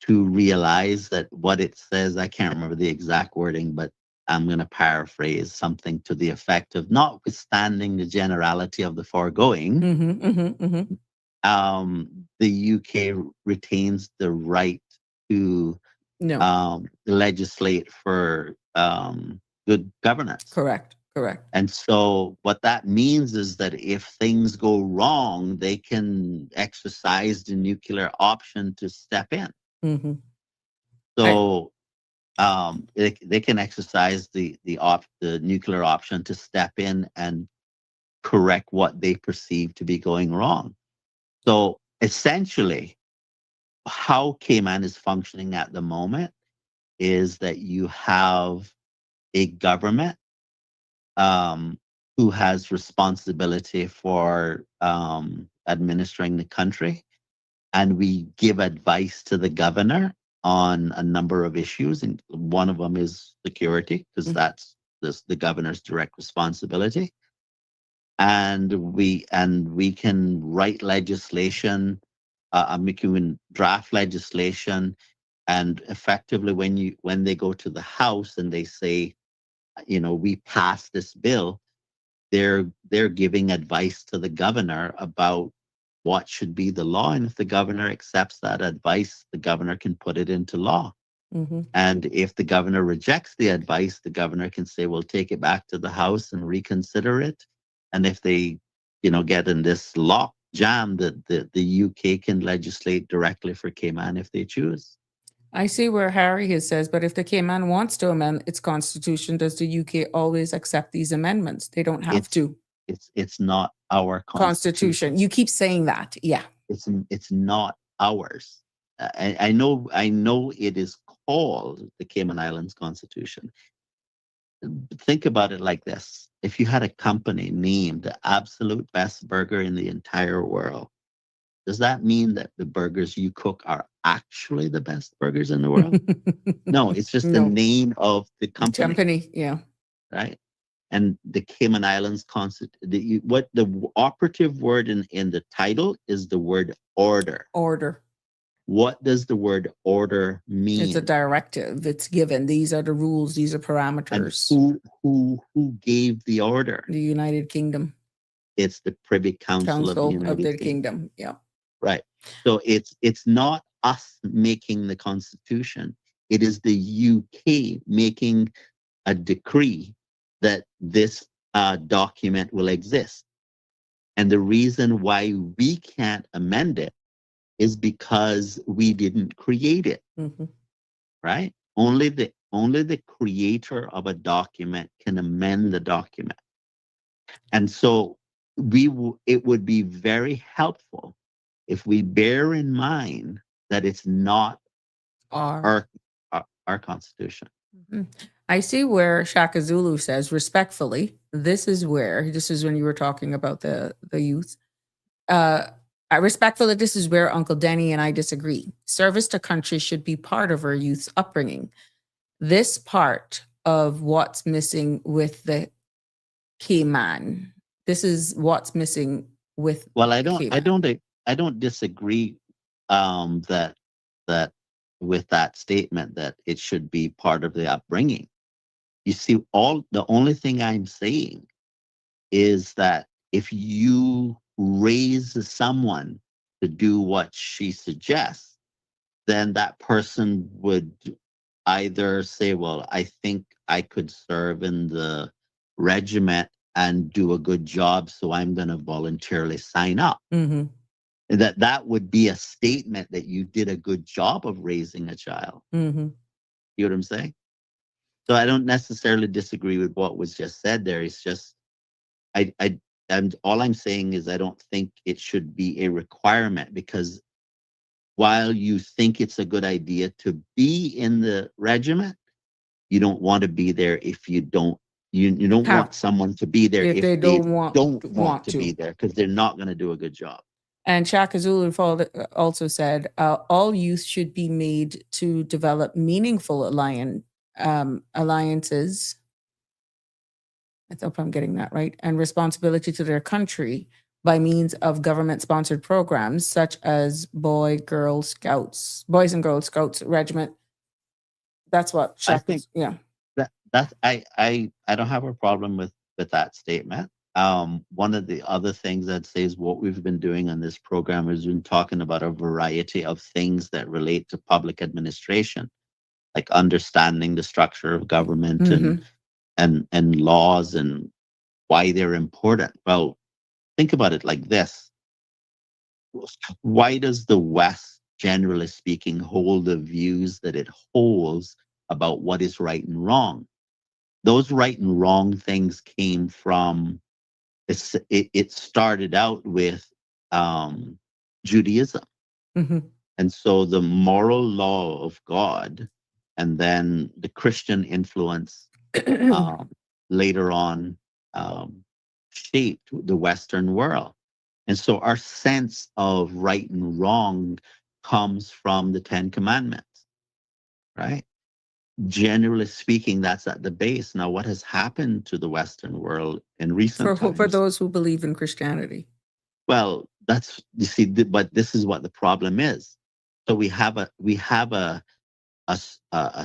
to realize that what it says, I can't remember the exact wording, but I'm going to paraphrase something to the effect of, notwithstanding the generality of the foregoing, the UK retains the right to legislate for good governance. Correct. And so what that means is that if things go wrong, they can exercise the nuclear option to step in. So they can exercise the nuclear option to step in and correct what they perceive to be going wrong. So essentially, how Cayman is functioning at the moment is that you have a government who has responsibility for administering the country, and we give advice to the governor on a number of issues, and one of them is security, because that's the governor's direct responsibility. And we can write legislation, we can draft legislation, and effectively when they go to the House and they say, we pass this bill, they're giving advice to the governor about what should be the law, and if the governor accepts that advice, the governor can put it into law. And if the governor rejects the advice, the governor can say, "We'll take it back to the House and reconsider it." And if they, get in this lock jam, the UK can legislate directly for Cayman if they choose. I see where Harry says, but if the Cayman wants to amend its constitution, does the UK always accept these amendments? They don't have to. It's not our constitution. You keep saying that. Yeah. It's not ours. I know it is called the Cayman Islands Constitution. Think about it like this. If you had a company named the absolute best burger in the entire world, does that mean that the burgers you cook are actually the best burgers in the world? No, it's just the name of the company. Yeah. right? And the Cayman Islands what the operative word in the title is the word order. Order. What does the word order mean? It's a directive. It's given. These are the rules. These are And parameters. who gave the order? The United Kingdom. It's the Privy Council of the Council of the United Kingdom. Kingdom. Yeah. Right. So it's not us making the Constitution. It is the UK making a decree that this document will exist. And the reason why we can't amend it is because we didn't create it, right? Only the creator of a document can amend the document. And so it would be very helpful if we bear in mind that it's not our Constitution. I see where Shaka Zulu says, respectfully, this is when you were talking about the youth. Respectfully, this is where Uncle Denny and I disagree. Service to country should be part of our youth's upbringing. This part of what's missing with the Cayman. This is what's missing with. Well, I don't disagree that with that statement that it should be part of the upbringing. You see, the only thing I'm saying is that if you raise someone to do what she suggests, then that person would either say, well, I think I could serve in the regiment and do a good job, so I'm going to voluntarily sign up. That would be a statement that you did a good job of raising a child. You know what I'm saying? So I don't necessarily disagree with what was just said there. It's just, and all I'm saying is I don't think it should be a requirement, because while you think it's a good idea to be in the regiment, you don't want to be there if you don't. You don't want someone to be there if they don't want to be there, because they're not going to do a good job. And Shaka Zulu also said, all youth should be made to develop meaningful alliances. I hope I'm getting that right. And responsibility to their country by means of government-sponsored programs such as Boys and Girls Scouts Regiment. That's what Shaka, I think. Yeah. I don't have a problem with that statement. One of the other things I'd say is what we've been doing on this program is been talking about a variety of things that relate to public administration, like understanding the structure of government and laws and why they're important. Well, think about it like this. Why does the West, generally speaking, hold the views that it holds about what is right and wrong? Those right and wrong things came from, it started out with Judaism. And so the moral law of God, and then the Christian influence later on shaped the Western world. And so our sense of right and wrong comes from the Ten Commandments, right? Generally speaking, that's at the base. Now, what has happened to the Western world in recent times? For those who believe in Christianity. Well, you see, but this is what the problem is. So we have a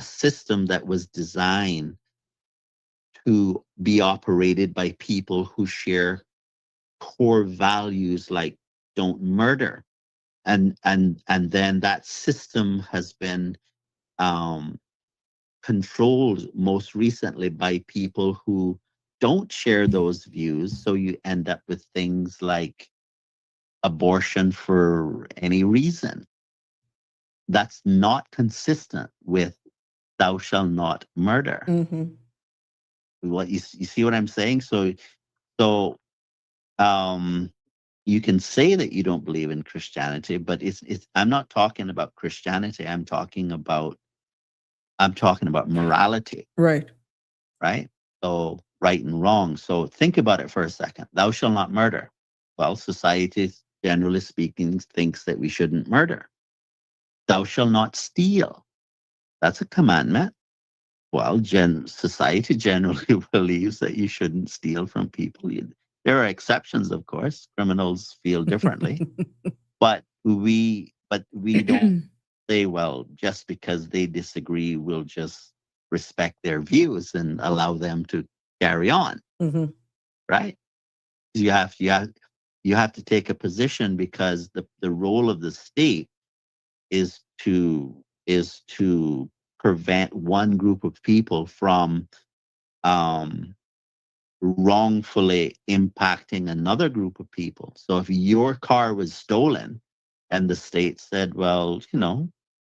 system that was designed to be operated by people who share core values like don't murder, and then that system has been controlled most recently by people who don't share those views. So you end up with things like abortion for any reason. That's not consistent with thou shalt not murder. What you see what I'm saying? So you can say that you don't believe in Christianity, but it's I'm not talking about Christianity. I'm talking about morality. Right. Right? So right and wrong. So think about it for a second. Thou shalt not murder. Well, society, generally speaking, thinks that we shouldn't murder. Thou shalt not steal. That's a commandment. Well, society generally believes that you shouldn't steal from people. There are exceptions, of course. Criminals feel differently, but we don't say, well, just because they disagree, we'll just respect their views and allow them to carry on, Mm-hmm. right? You have to take a position, because the role of the state is to prevent one group of people from um, wrongfully impacting another group of people. So if your car was stolen and the state said, well,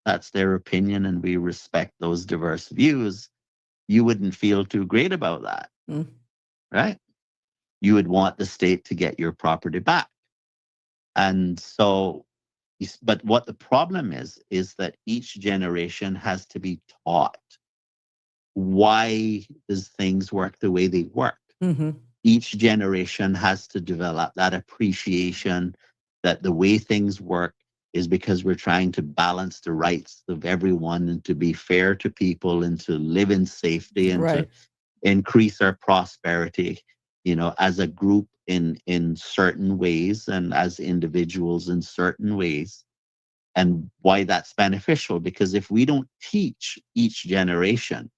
that's their opinion and we respect those diverse views, you wouldn't feel too great about that, Mm. right? You would want the state to get your property back. And so, but what the problem is that each generation has to be taught why does things work the way they work. Mm-hmm. Each generation has to develop that appreciation that the way things work is because we're trying to balance the rights of everyone and to be fair to people and to live in safety and Right. to increase our prosperity, as a group in certain ways and as individuals in certain ways. And why that's beneficial, because if we don't teach each generation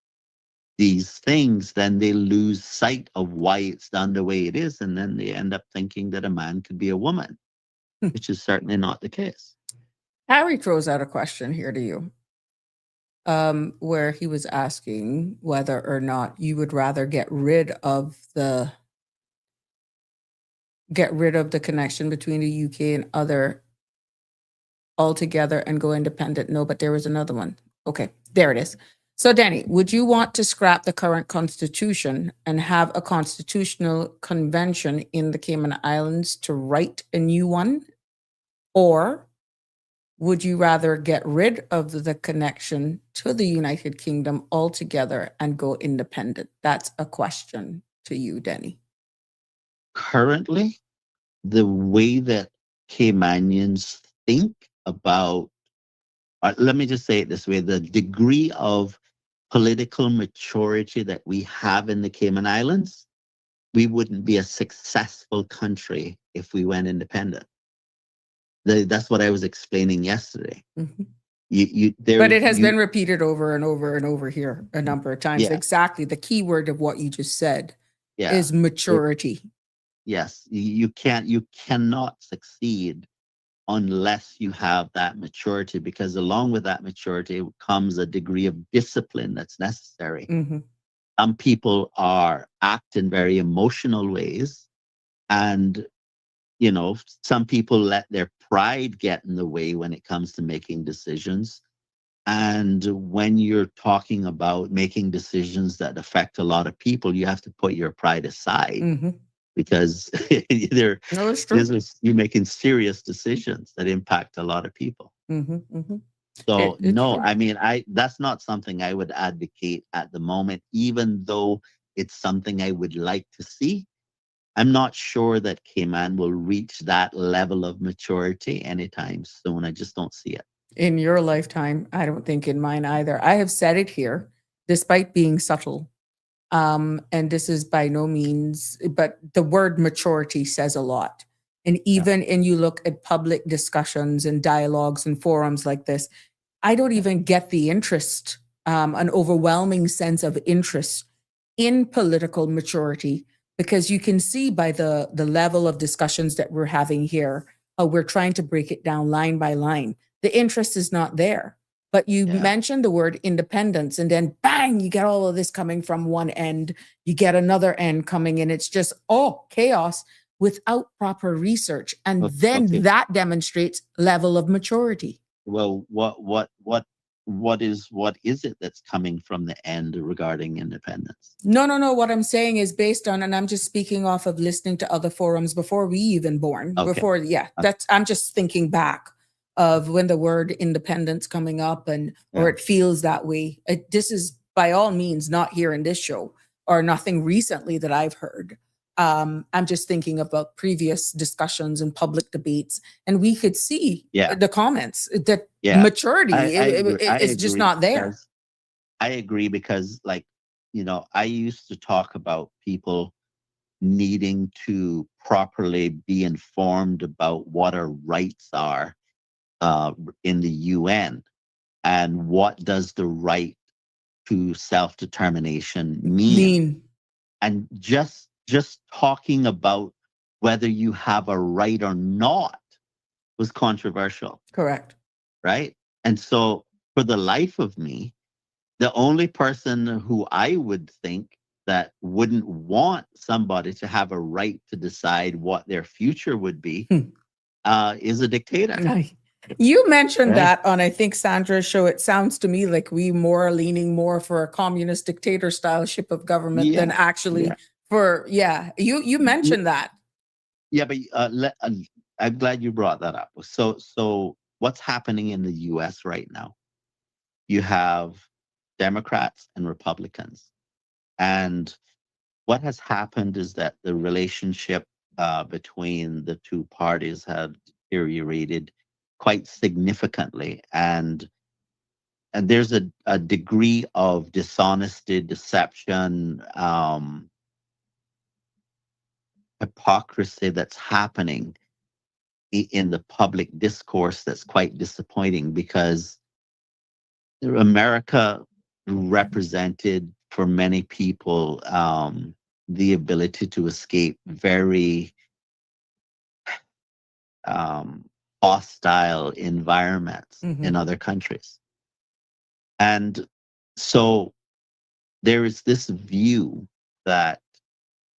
these things, then they lose sight of why it's done the way it is. And then they end up thinking that a man could be a woman, which is certainly not the case. Harry throws out a question here to you, where he was asking whether or not you would rather get rid of the connection between the UK and other altogether and go independent. No, but there was another one. Okay, there it is. So, Danny, would you want to scrap the current constitution and have a constitutional convention in the Cayman Islands to write a new one? Or would you rather get rid of the connection to the United Kingdom altogether and go independent? That's a question to you, Danny. Currently, the way that Caymanians think about, let me just say it this way, the degree of political maturity that we have in the Cayman Islands, we wouldn't be a successful country if we went independent. That's what I was explaining yesterday. Mm-hmm. But it has been repeated over and over and over here a number of times. Yeah. Exactly. The key word of what you just said is maturity. Yes. You cannot succeed unless you have that maturity, because along with that maturity comes a degree of discipline that's necessary. Mm-hmm. Some people act in very emotional ways, and some people let their pride get in the way when it comes to making decisions. And when you're talking about making decisions that affect a lot of people, you have to put your pride aside. Mm-hmm. Because you're making serious decisions that impact a lot of people. Mm-hmm, mm-hmm. So no, I mean, that's not something I would advocate at the moment, even though it's something I would like to see. I'm not sure that Cayman will reach that level of maturity anytime soon. I just don't see it. In your lifetime, I don't think in mine either. I have said it here, despite being subtle. And this is by no means, but the word maturity says a lot. And even and you look at public discussions and dialogues and forums like this, I don't even get the interest, an overwhelming sense of interest in political maturity, because you can see by the level of discussions that we're having here, we're trying to break it down line by line. The interest is not there. But you mentioned the word independence, and then bang, you get all of this coming from one end. You get another end coming in. It's just chaos without proper research. And then that demonstrates level of maturity. Well, what is it that's coming from the end regarding independence? No. What I'm saying is based on, and I'm just speaking off of listening to other forums before we even born. I'm just thinking back of when the word independence coming up or it feels that way. This is by all means not here in this show or nothing recently that I've heard. I'm just thinking about previous discussions and public debates, and we could see the comments that maturity is just not there. I agree because, like, I used to talk about people needing to properly be informed about what our rights are in the UN, and what does the right to self-determination mean. Mean. And just talking about whether you have a right or not was controversial, Correct. right? And so for the life of me, the only person who I would think that wouldn't want somebody to have a right to decide what their future would be is a dictator. Right. You mentioned Right. that on, I think, Sandra's show. It sounds to me like we more are leaning more for a communist dictator styleship of government than Yeah, actually yeah. for, you mentioned that. Yeah, but I'm glad you brought that up. So what's happening in the U.S. right now? You have Democrats and Republicans, and what has happened is that the relationship between the two parties had deteriorated quite significantly, and there's a degree of dishonesty, deception, hypocrisy that's happening in the public discourse that's quite disappointing, because America represented for many people the ability to escape very hostile environments Mhm. in other countries. And so there is this view that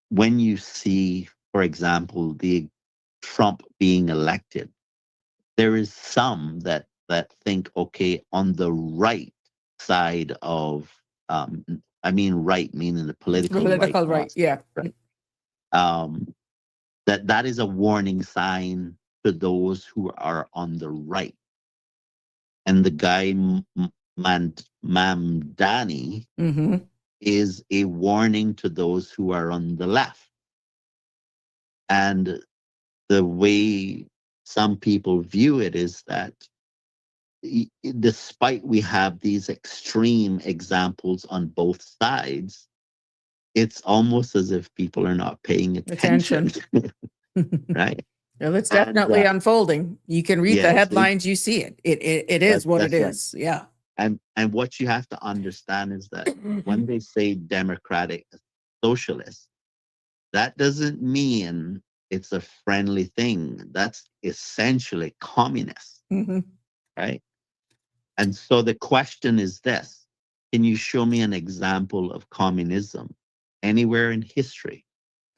when you see, for example, the Trump being elected, there is some that think, okay, on the right side of, I mean, right meaning the political right, Political right. Yeah. right, um, that is a warning sign to those who are on the right. And the guy Mamdani Mm-hmm. is a warning to those who are on the left. And the way some people view it is that despite we have these extreme examples on both sides, it's almost as if people are not paying attention. Right? Well, it's And definitely unfolding. You can read the yes, headlines, you see it. It is what it that's right. is. Yeah. And what you have to understand is that when they say democratic socialist, that doesn't mean it's a friendly thing. That's essentially communist, Mhm. right? And so the question is this: can you show me an example of communism anywhere in history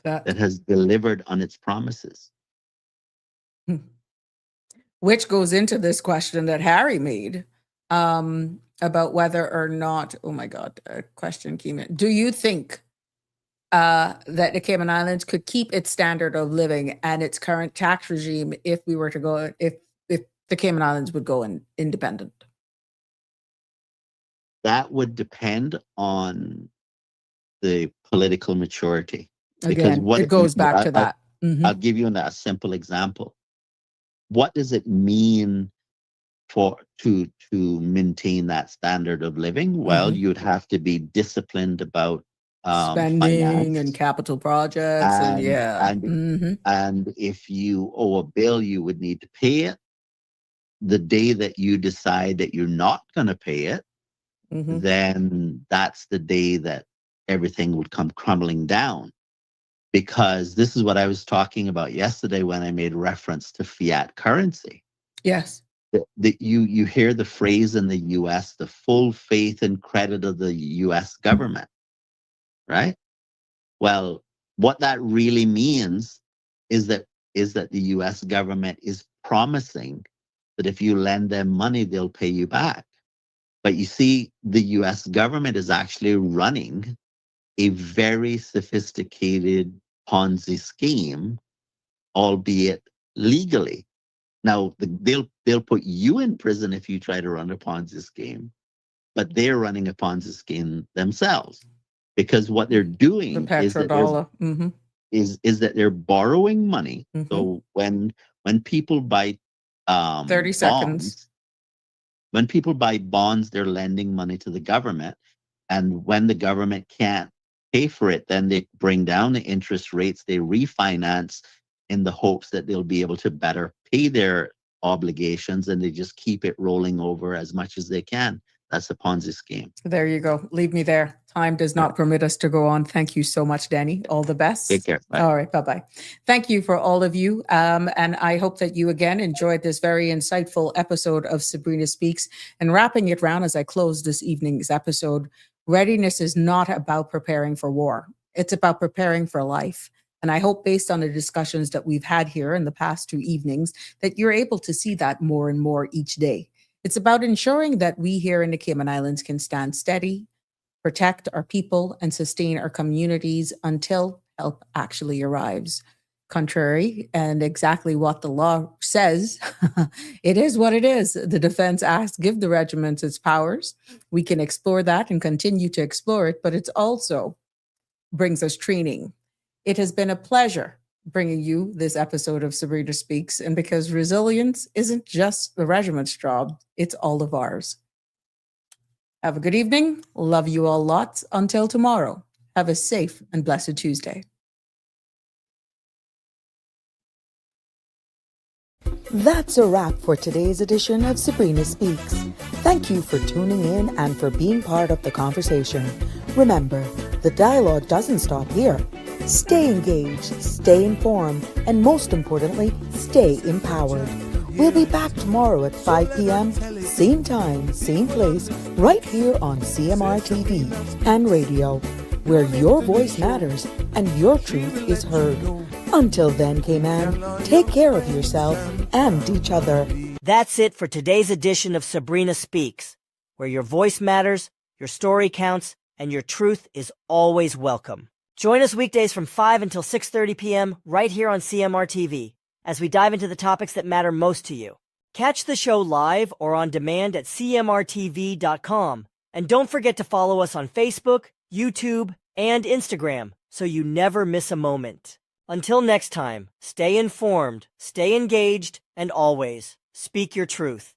that has delivered on its promises? Which goes into this question that Harry made about whether or not, oh my God, a question came in. Do you think that the Cayman Islands could keep its standard of living and its current tax regime if we were to go, if the Cayman Islands would go independent? That would depend on the political maturity. Because Again, it goes back to that. I'll give you a simple example. What does it mean to maintain that standard of living? Well, you'd have to be disciplined about Spending finance, and capital projects and yeah. and if you owe a bill, you would need to pay it. The day that you decide that you're not going to pay it, then that's the day that everything would come crumbling down. Because this is what I was talking about yesterday when I made reference to fiat currency. Yes. You hear the phrase in the US, the full faith and credit of the US government, right? Well, what that really means is that the US government is promising that if you lend them money, they'll pay you back. But you see, the US government is actually running a very sophisticated Ponzi scheme, albeit legally. Now, they'll put you in prison if you try to run a Ponzi scheme, but they're running a Ponzi scheme themselves, because what they're doing is that they're borrowing money. So when people buy 30 seconds. bonds, when people buy bonds, they're lending money to the government, And when the government can't pay for it, then they bring down the interest rates, they refinance in the hopes that they'll be able to better pay their obligations, and they just keep it rolling over as much as they can. That's a Ponzi scheme. There you go. Leave me there. Time does not permit us to go on. Thank you so much, Danny. All the best. Take care. Bye. All right. Bye-bye. Thank you for all of you. And I hope that you again enjoyed this very insightful episode of Sabrina Speaks. And wrapping it round as I close this evening's episode, readiness is not about preparing for war. It's about preparing for life. And I hope, based on the discussions that we've had here in the past 2 evenings, that you're able to see that more and more each day. It's about ensuring that we here in the Cayman Islands can stand steady, protect our people, and sustain our communities until help actually arrives. Contrary and exactly what the law says, it is what it is. The Defense Act give the regiment its powers. We can explore that and continue to explore it, but it's also brings us training. It has been a pleasure bringing you this episode of Sabrina Speaks, and because resilience isn't just the regiment's job, it's all of ours. Have a good evening. Love you all lots. Until tomorrow, have a safe and blessed Tuesday. That's a wrap for today's edition of Sabrina Speaks. Thank you for tuning in and for being part of the conversation. Remember, the dialogue doesn't stop here. Stay engaged, stay informed, and most importantly, stay empowered. We'll be back tomorrow at 5 p.m., same time, same place, right here on CMR TV and radio, where your voice matters and your truth is heard. Until then, Cayman, take care of yourself and each other. That's it for today's edition of Sabrina Speaks, where your voice matters, your story counts, and your truth is always welcome. Join us weekdays from 5 until 6:30 p.m. right here on CMR TV as we dive into the topics that matter most to you. Catch the show live or on demand at cmrtv.com. And don't forget to follow us on Facebook, YouTube, and Instagram so you never miss a moment. Until next time, stay informed, stay engaged, and always speak your truth.